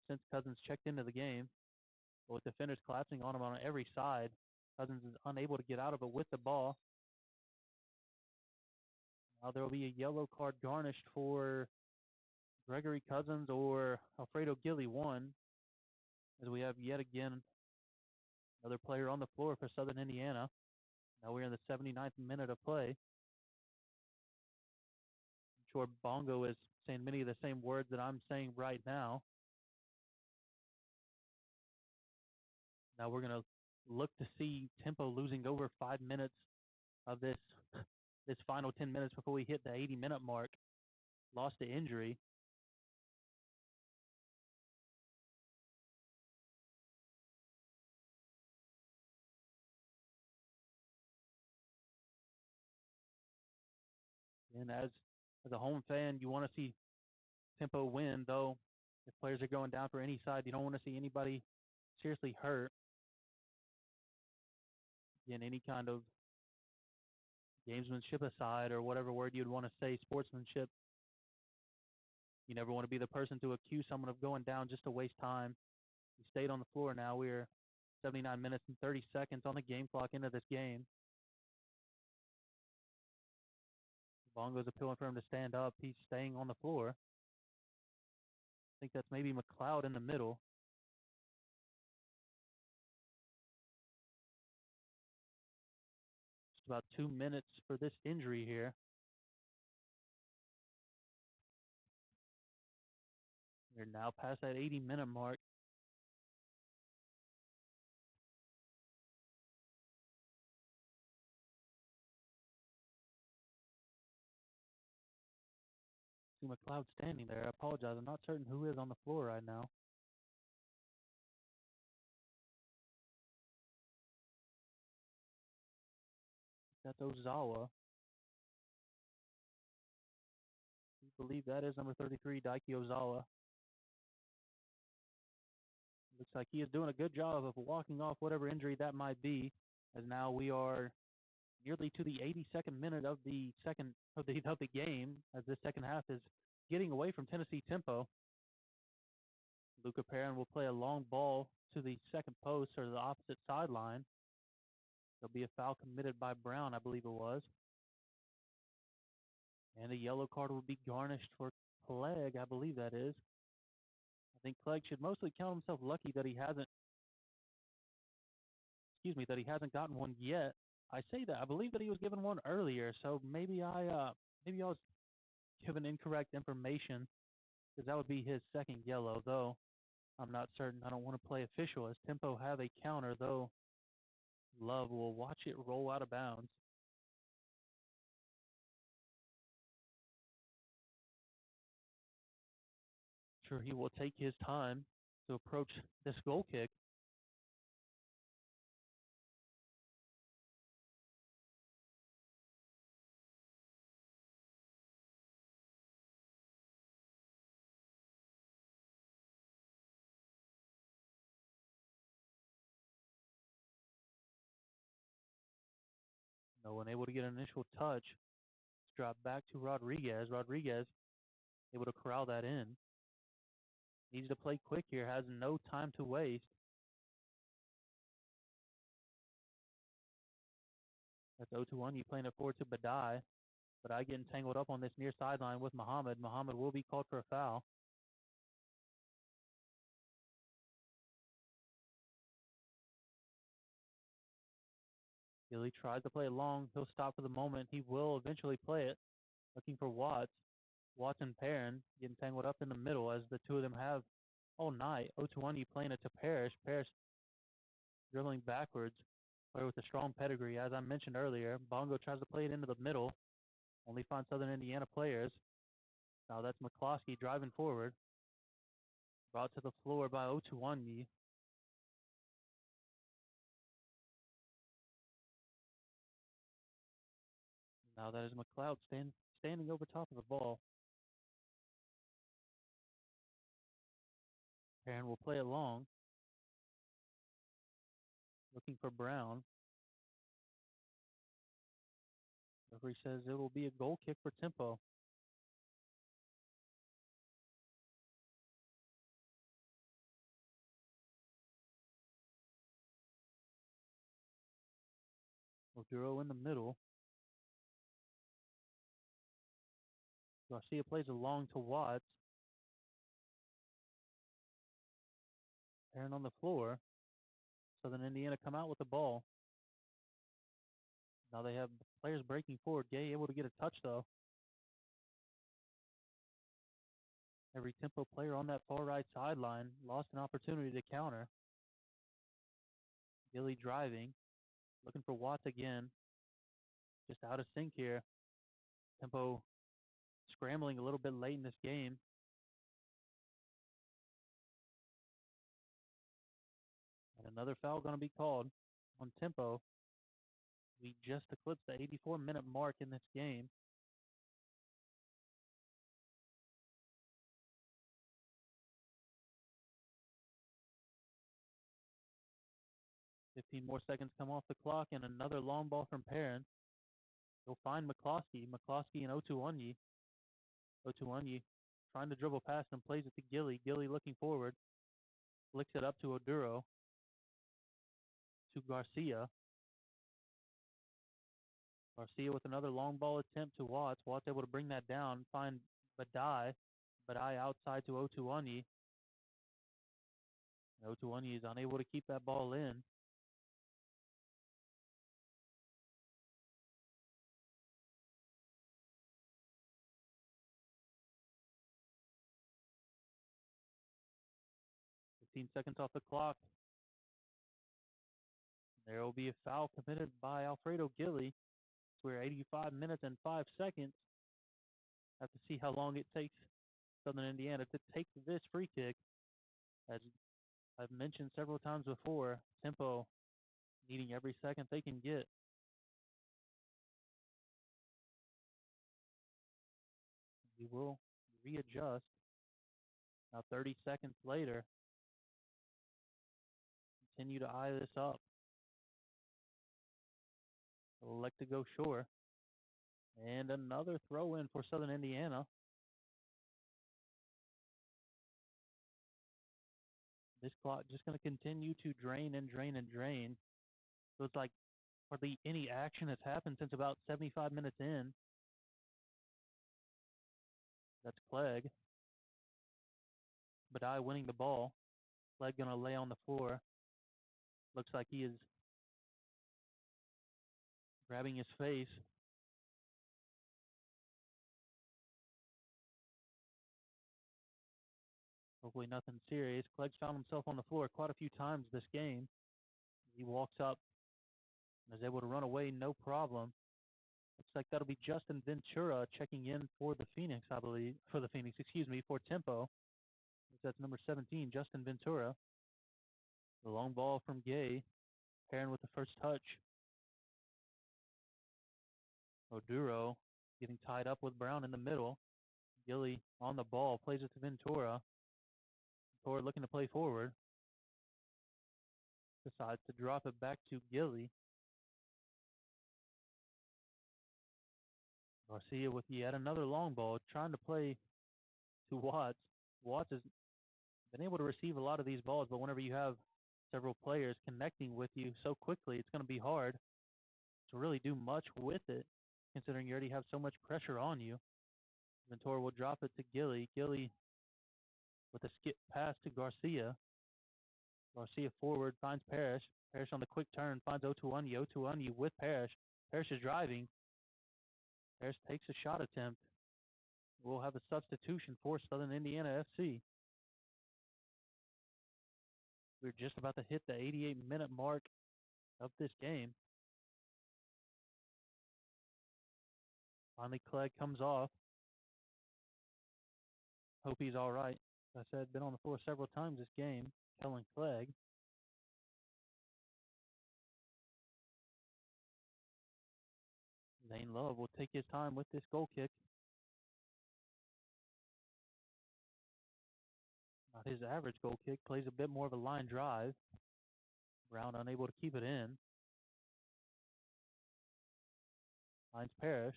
since Cousins checked into the game. But with defenders collapsing on him on every side, Cousins is unable to get out of it with the ball. Now there will be a yellow card garnished for Gregory Cousins or Alfredo Gilly, one, as we have yet again another player on the floor for Southern Indiana. Now we're in the 79th minute of play. I'm sure Bongo is saying many of the same words that I'm saying right now. Now we're going to look to see Tempo losing over 5 minutes of this final 10 minutes before we hit the 80-minute mark. Lost to injury. And as a home fan, you want to see Tempo win, though if players are going down for any side, you don't want to see anybody seriously hurt. Again, any kind of gamesmanship aside, or whatever word you'd want to say, sportsmanship, you never want to be the person to accuse someone of going down just to waste time. He stayed on the floor now. We're 79 minutes and 30 seconds on the game clock into this game. Bongo's appealing for him to stand up. He's staying on the floor. I think that's maybe McLeod in the middle. Just about 2 minutes for this injury here. We're now past that 80-minute mark. See McLeod standing there. I apologize. I'm not certain who is on the floor right now. That's Ozawa. I believe that is number 33, Daiki Ozawa. Looks like he is doing a good job of walking off whatever injury that might be, as now we are nearly to the 82nd minute of the game, as this second half is getting away from Tennessee tempo. Luca Perrin will play a long ball to the second post or the opposite sideline. There'll be a foul committed by Brown, I believe it was. And a yellow card will be garnished for Clegg, I believe that is. I think Clegg should mostly count himself lucky that he hasn't gotten one yet. I say that. I believe that he was given one earlier, so maybe I was given incorrect information, because that would be his second yellow, though I'm not certain. I don't want to play official, as Tempo have a counter, though Love will watch it roll out of bounds. Sure, he will take his time to approach this goal kick. No one able to get an initial touch. It's dropped back to Rodriguez. Rodriguez able to corral that in. Needs to play quick here. Has no time to waste. That's 0-1. You playing it forward to Badai. Badai getting tangled up on this near sideline with Muhammad. Muhammad will be called for a foul. Gilly tries to play it long. He'll stop for the moment. He will eventually play it. Looking for Watts. Watts and Perrin getting tangled up in the middle, as the two of them have all night. 0-1. You playing it to Parrish. Parrish dribbling backwards. Player with a strong pedigree. As I mentioned earlier, Bongo tries to play it into the middle. Only finds Southern Indiana players. Now that's McCloskey driving forward. Brought to the floor by 0-1. Now that is McLeod standing over top of the ball. Perrin will play it long. Looking for Brown. Referee says it will be a goal kick for Tempo. Maduro in the middle. Garcia plays it long to Watts. Perrin on the floor. Southern Indiana come out with the ball. Now they have players breaking forward. Gay able to get a touch, though. Every Tempo player on that far right sideline lost an opportunity to counter. Gilly driving. Looking for Watts again. Just out of sync here. Tempo scrambling a little bit late in this game. And another foul going to be called on Tempo. We just eclipsed the 84-minute mark in this game. $15 more seconds come off the clock, and another long ball from Perrin. He'll find McCloskey. McCloskey and 0-1. 0-1 trying to dribble past him, plays it to Gilly. Gilly looking forward. Flicks it up to Oduro. To Garcia. Garcia with another long ball attempt to Watts. Watts able to bring that down. Find Badai. Badai outside to 0-1. 0-1 is unable to keep that ball in. 15 seconds off the clock. There will be a foul committed by Alfredo Gilly. So we're 85 minutes and 5 seconds. Have to see how long it takes Southern Indiana to take this free kick. As I've mentioned several times before, Tempo needing every second they can get. We will readjust. Now 30 seconds later, continue to eye this up. Elect to go shore. And another throw in for Southern Indiana. This clock just going to continue to drain and drain and drain. So it's like hardly any action has happened since about 75 minutes in. That's Clegg. Badai winning the ball. Clegg going to lay on the floor. Looks like he is grabbing his face. Hopefully nothing serious. Clegg's found himself on the floor quite a few times this game. He walks up and is able to run away no problem. Looks like that'll be Justin Ventura checking in for the Phoenix, I believe. For Tempo. That's number 17, Justin Ventura. The long ball from Gay. Pairing with the first touch. Oduro getting tied up with Brown in the middle. Gilly on the ball, plays it to Ventura. Ventura looking to play forward. Decides to drop it back to Gilly. Garcia with yet another long ball, trying to play to Watts. Watts has been able to receive a lot of these balls, but whenever you have several players connecting with you so quickly, it's going to be hard to really do much with it, considering you already have so much pressure on you. Ventura will drop it to Gilly. Gilly with a skip pass to Garcia. Garcia forward, finds Parrish. Parrish on the quick turn, finds Otuanyi. Otuanyi with Parrish. Parrish is driving. Parrish takes a shot attempt. We'll have a substitution for Southern Indiana FC. We're just about to hit the 88-minute mark of this game. Finally, Clegg comes off. Hope he's all right. As I said, been on the floor several times this game. Kellen Clegg. Zane Love will take his time with this goal kick. Not his average goal kick. Plays a bit more of a line drive. Brown unable to keep it in. Finds Parrish.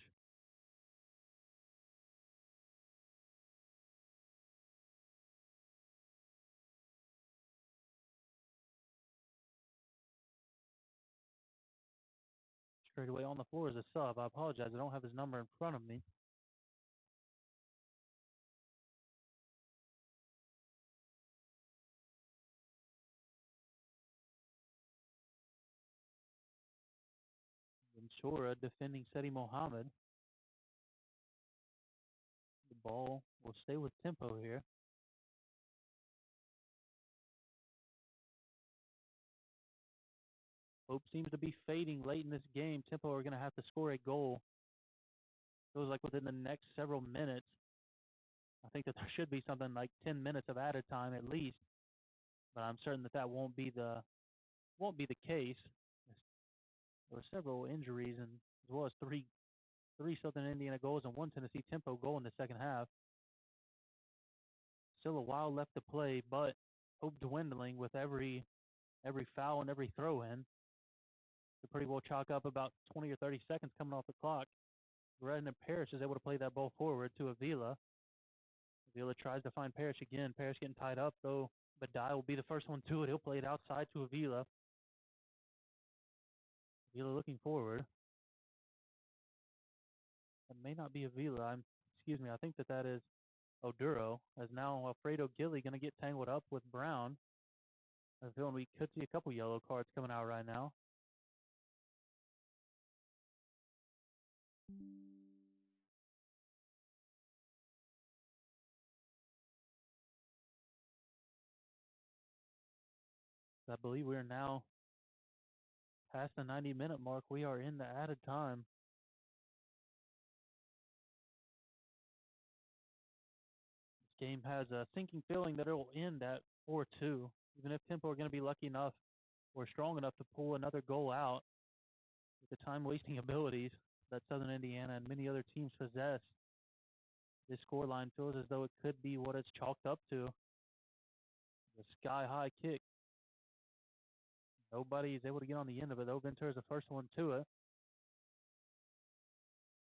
Straight away on the floor is a sub. I apologize. I don't have his number in front of me. Ventura defending Seti Mohammed. The ball will stay with Tempo here. Hope seems to be fading late in this game. Tempo are going to have to score a goal. Feels like within the next several minutes. I think that there should be something like 10 minutes of added time at least, but I'm certain that won't be the case. There were several injuries and as well as three Southern Indiana goals and one Tennessee Tempo goal in the second half. Still a while left to play, but hope dwindling with every foul and every throw in. They pretty well chalk up about 20 or 30 seconds coming off the clock. Redden Parrish is able to play that ball forward to Avila. Avila tries to find Parrish again. Parrish getting tied up, though. Badai will be the first one to it. He'll play it outside to Avila. Avila looking forward. That may not be Avila. I think that is Oduro. As now Alfredo Gilly going to get tangled up with Brown. I'm feeling we could see a couple yellow cards coming out right now. I believe we are now past the 90-minute mark. We are in the added time. This game has a sinking feeling that it will end at 4-2. Even if Tempo are going to be lucky enough or strong enough to pull another goal out with the time-wasting abilities that Southern Indiana and many other teams possess, this scoreline feels as though it could be what it's chalked up to. The sky-high kick. Nobody is able to get on the end of it, though. Ventura is the first one to it.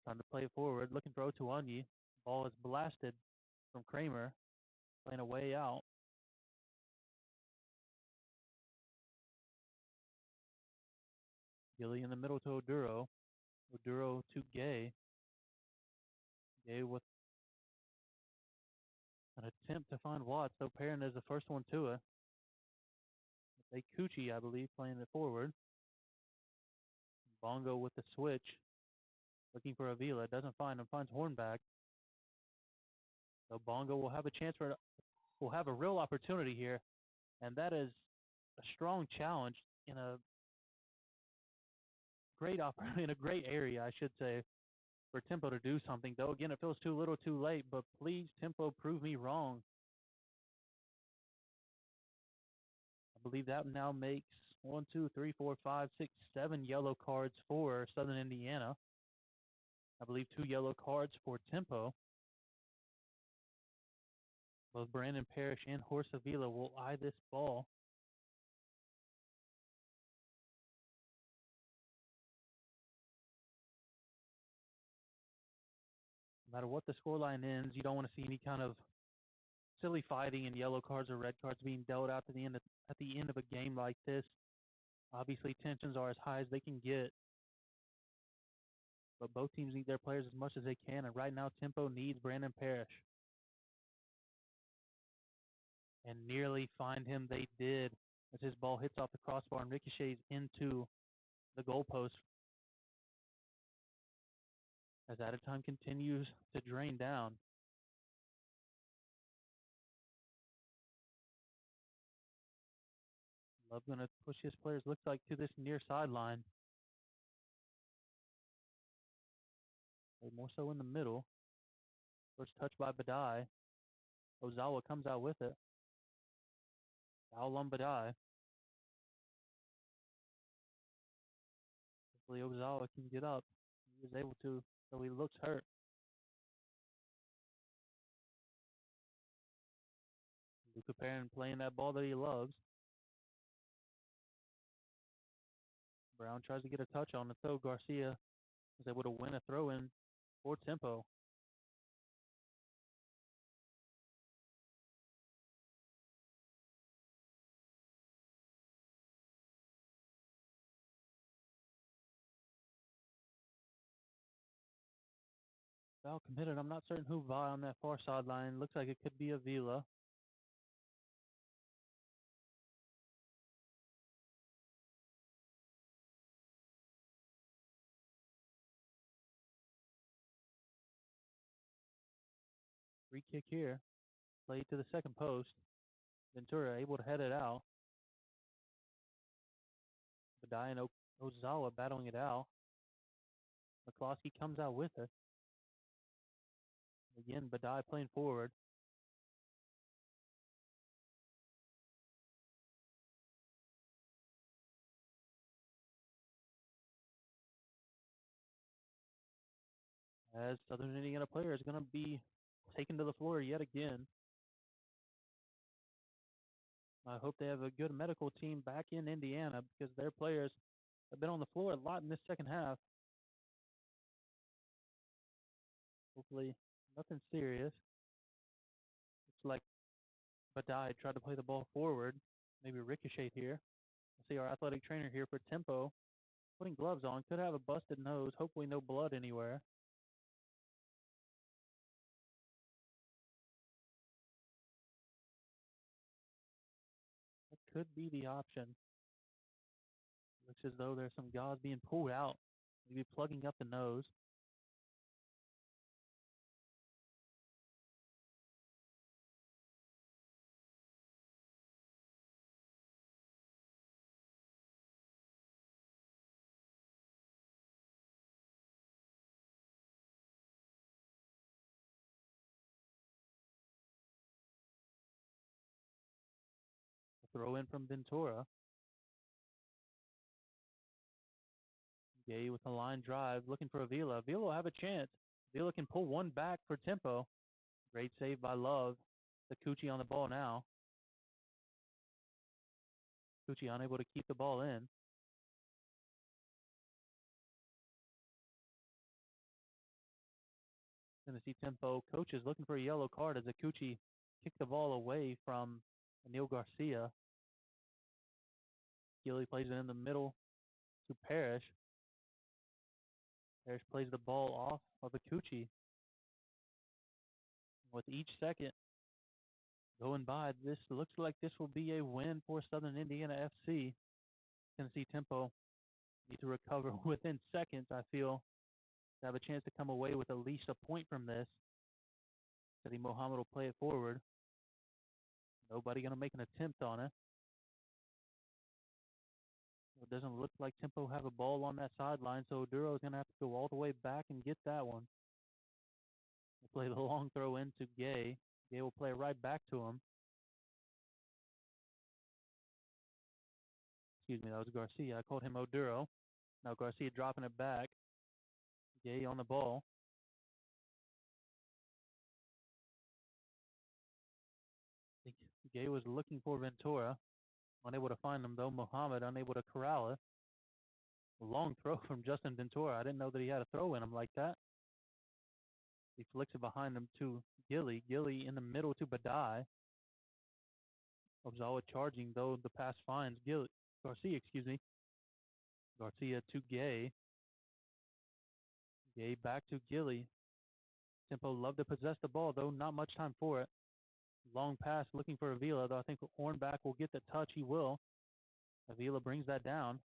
Trying to play it forward, looking for Otuanyi. Ball is blasted from Kramer, playing a way out. Gilly in the middle to Oduro. Oduro to Gay. Gay with an attempt to find Watts, though Perrin is the first one to it. It's Kuchi, I believe, playing it forward. Bongo with the switch. Looking for Avila. Doesn't find him. Finds Hornback. So Bongo will have a chance will have a real opportunity here. And that is a strong challenge in a great in a great area, I should say, for Tempo to do something. Though again, it feels too little too late, but please, Tempo, prove me wrong. I believe that now makes 1, 2, 3, 4, 5, 6, 7 yellow cards for Southern Indiana. I believe 2 yellow cards for Tempo. Both Brandon Parrish and Horst Avila will eye this ball. No matter what the scoreline ends, you don't want to see any kind of silly fighting and yellow cards or red cards being dealt out at the end of a game like this. Obviously, tensions are as high as they can get, but both teams need their players as much as they can, and right now Tempo needs Brandon Parrish. And nearly find him they did as his ball hits off the crossbar and ricochets into the goalpost. As added time continues to drain down. Love going to push his players, looks like, to this near sideline. Or more so in the middle. First touch by Badai. Ozawa comes out with it. Foul on Badai. Hopefully Ozawa can get up. He was able to, though he looks hurt. Luca Perrin playing that ball that he loves. Brown tries to get a touch on it, though. Garcia was able to win a throw-in for Tempo. Foul committed. I'm not certain who Vi on that far sideline. Looks like it could be Avila. Free kick here. Played to the second post. Ventura able to head it out. Badai and Ozawa battling it out. McCloskey comes out with it. Again, Badai playing forward. As Southern Indiana player is going to be taken to the floor yet again. I hope they have a good medical team back in Indiana because their players have been on the floor a lot in this second half. Hopefully nothing serious. Looks like Badai tried to play the ball forward. Maybe ricochet here. I see our athletic trainer here for Tempo putting gloves on. Could have a busted nose. Hopefully no blood anywhere. That could be the option. Looks as though there's some gauze being pulled out. Maybe plugging up the nose. throw in from Ventura. Gay with a line drive, looking for Avila. Avila will have a chance. Avila can pull one back for tempo. Great save by Love. Kikuchi on the ball now. Kikuchi unable to keep the ball in. Tennessee Tempo coaches looking for a yellow card as Kikuchi kicked the ball away from Neil Garcia. Gilly plays it in the middle to Parrish. Parrish plays the ball off of Kikuchi. With each second going by, this looks like this will be a win for Southern Indiana FC. Tennessee Tempo need to recover within seconds, I feel, to have a chance to come away with at least a point from this. Eddie Mohammed will play it forward. Nobody going to make an attempt on it. It doesn't look like Tempo have a ball on that sideline, so Oduro is going to have to go all the way back and get that one. We'll play the long throw into Gay. Gay will play it right back to him. Excuse me, that was Garcia. I called him Oduro. Now Garcia dropping it back. Gay on the ball. I think Gay was looking for Ventura. Unable to find him, though. Mohammed unable to corral it. A long throw from Justin Ventura. I didn't know that he had a throw in him like that. He flicks it behind him to Gilly. Gilly in the middle to Badai. Obzawa charging, though the pass finds Garcia, excuse me. Garcia to Gay. Gay back to Gilly. Tempo love to possess the ball, though not much time for it. Long pass looking for Avila, though I think Hornback will get the touch. He will. Avila brings that down.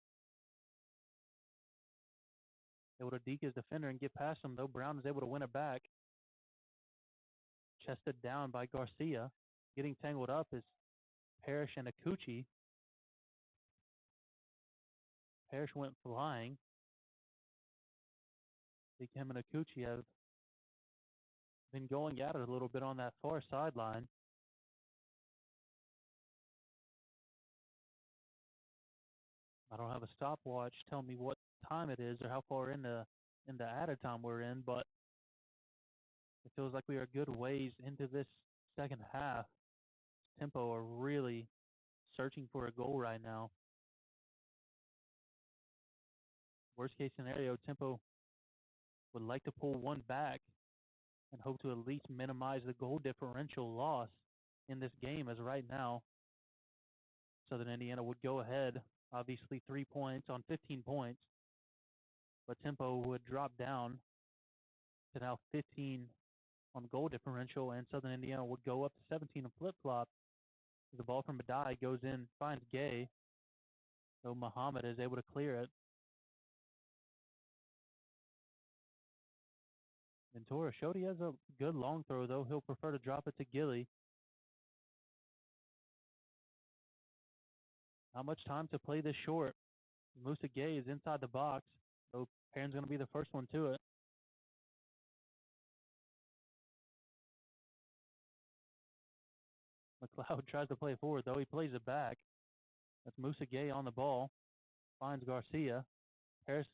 Able to deke his defender and get past him, though Brown is able to win it back. Chested down by Garcia. Getting tangled up is Parrish and Kikuchi. Parrish went flying. I think him and Kikuchi have been going at it a little bit on that far sideline. I don't have a stopwatch telling me what time it is or how far in the added time we're in, but it feels like we are a good ways into this second half. Tempo are really searching for a goal right now. Worst case scenario, Tempo would like to pull one back and hope to at least minimize the goal differential loss in this game, as right now Southern Indiana would go ahead, obviously 3 points on 15 points, but Tempo would drop down to now 15 on goal differential, and Southern Indiana would go up to 17 and flip-flop. The ball from Badai goes in, finds Gay, so Muhammad is able to clear it. Ventura showed he has a good long throw, though. He'll prefer to drop it to Gilly. Not much time to play this short. Musa Gay is inside the box, so Perrin's going to be the first one to it. McLeod tries to play it forward, though. He plays it back. That's Musa Gay on the ball. Finds Garcia. Harris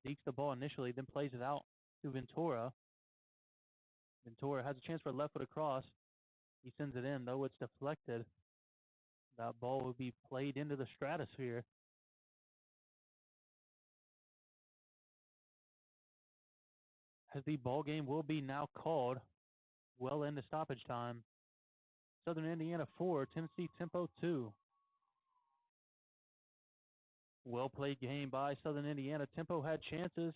dekes the ball initially, then plays it out to Ventura. Ventura has a chance for a left foot across. He sends it in, though it's deflected. That ball will be played into the stratosphere. As the ball game will be now called well into stoppage time. Southern Indiana 4, Tennessee Tempo 2. Well played game by Southern Indiana. Tempo had chances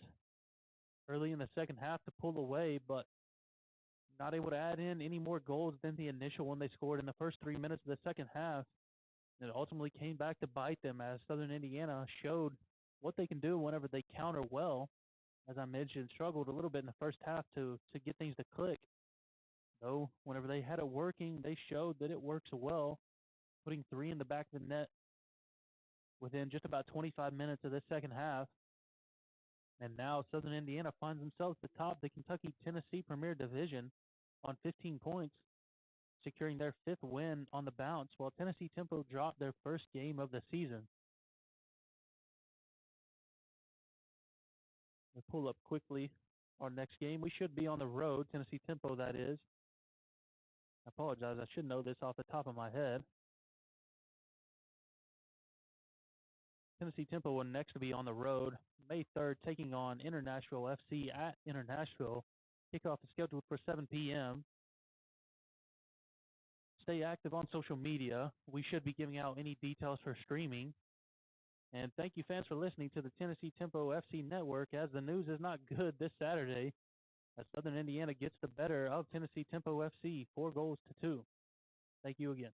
early in the second half to pull away, but not able to add in any more goals than the initial one they scored in the first 3 minutes of the second half. It ultimately came back to bite them as Southern Indiana showed what they can do whenever they counter well. As I mentioned, struggled a little bit in the first half to get things to click. Though, whenever they had it working, they showed that it works well, putting 3 in the back of the net within just about 25 minutes of this second half. And now Southern Indiana finds themselves atop the Kentucky-Tennessee Premier Division on 15 points. securing their 5th win on the bounce, while Tennessee Tempo dropped their first game of the season. We'll pull up quickly our next game. We should be on the road, Tennessee Tempo, that is. I apologize. I should know this off the top of my head. Tennessee Tempo will next be on the road May 3rd, taking on International FC at International. Kickoff is scheduled for 7 p.m. Stay active on social media. We should be giving out any details for streaming. And thank you, fans, for listening to the Tennessee Tempo FC Network, as the news is not good this Saturday, as Southern Indiana gets the better of Tennessee Tempo FC 4-2. Thank you again.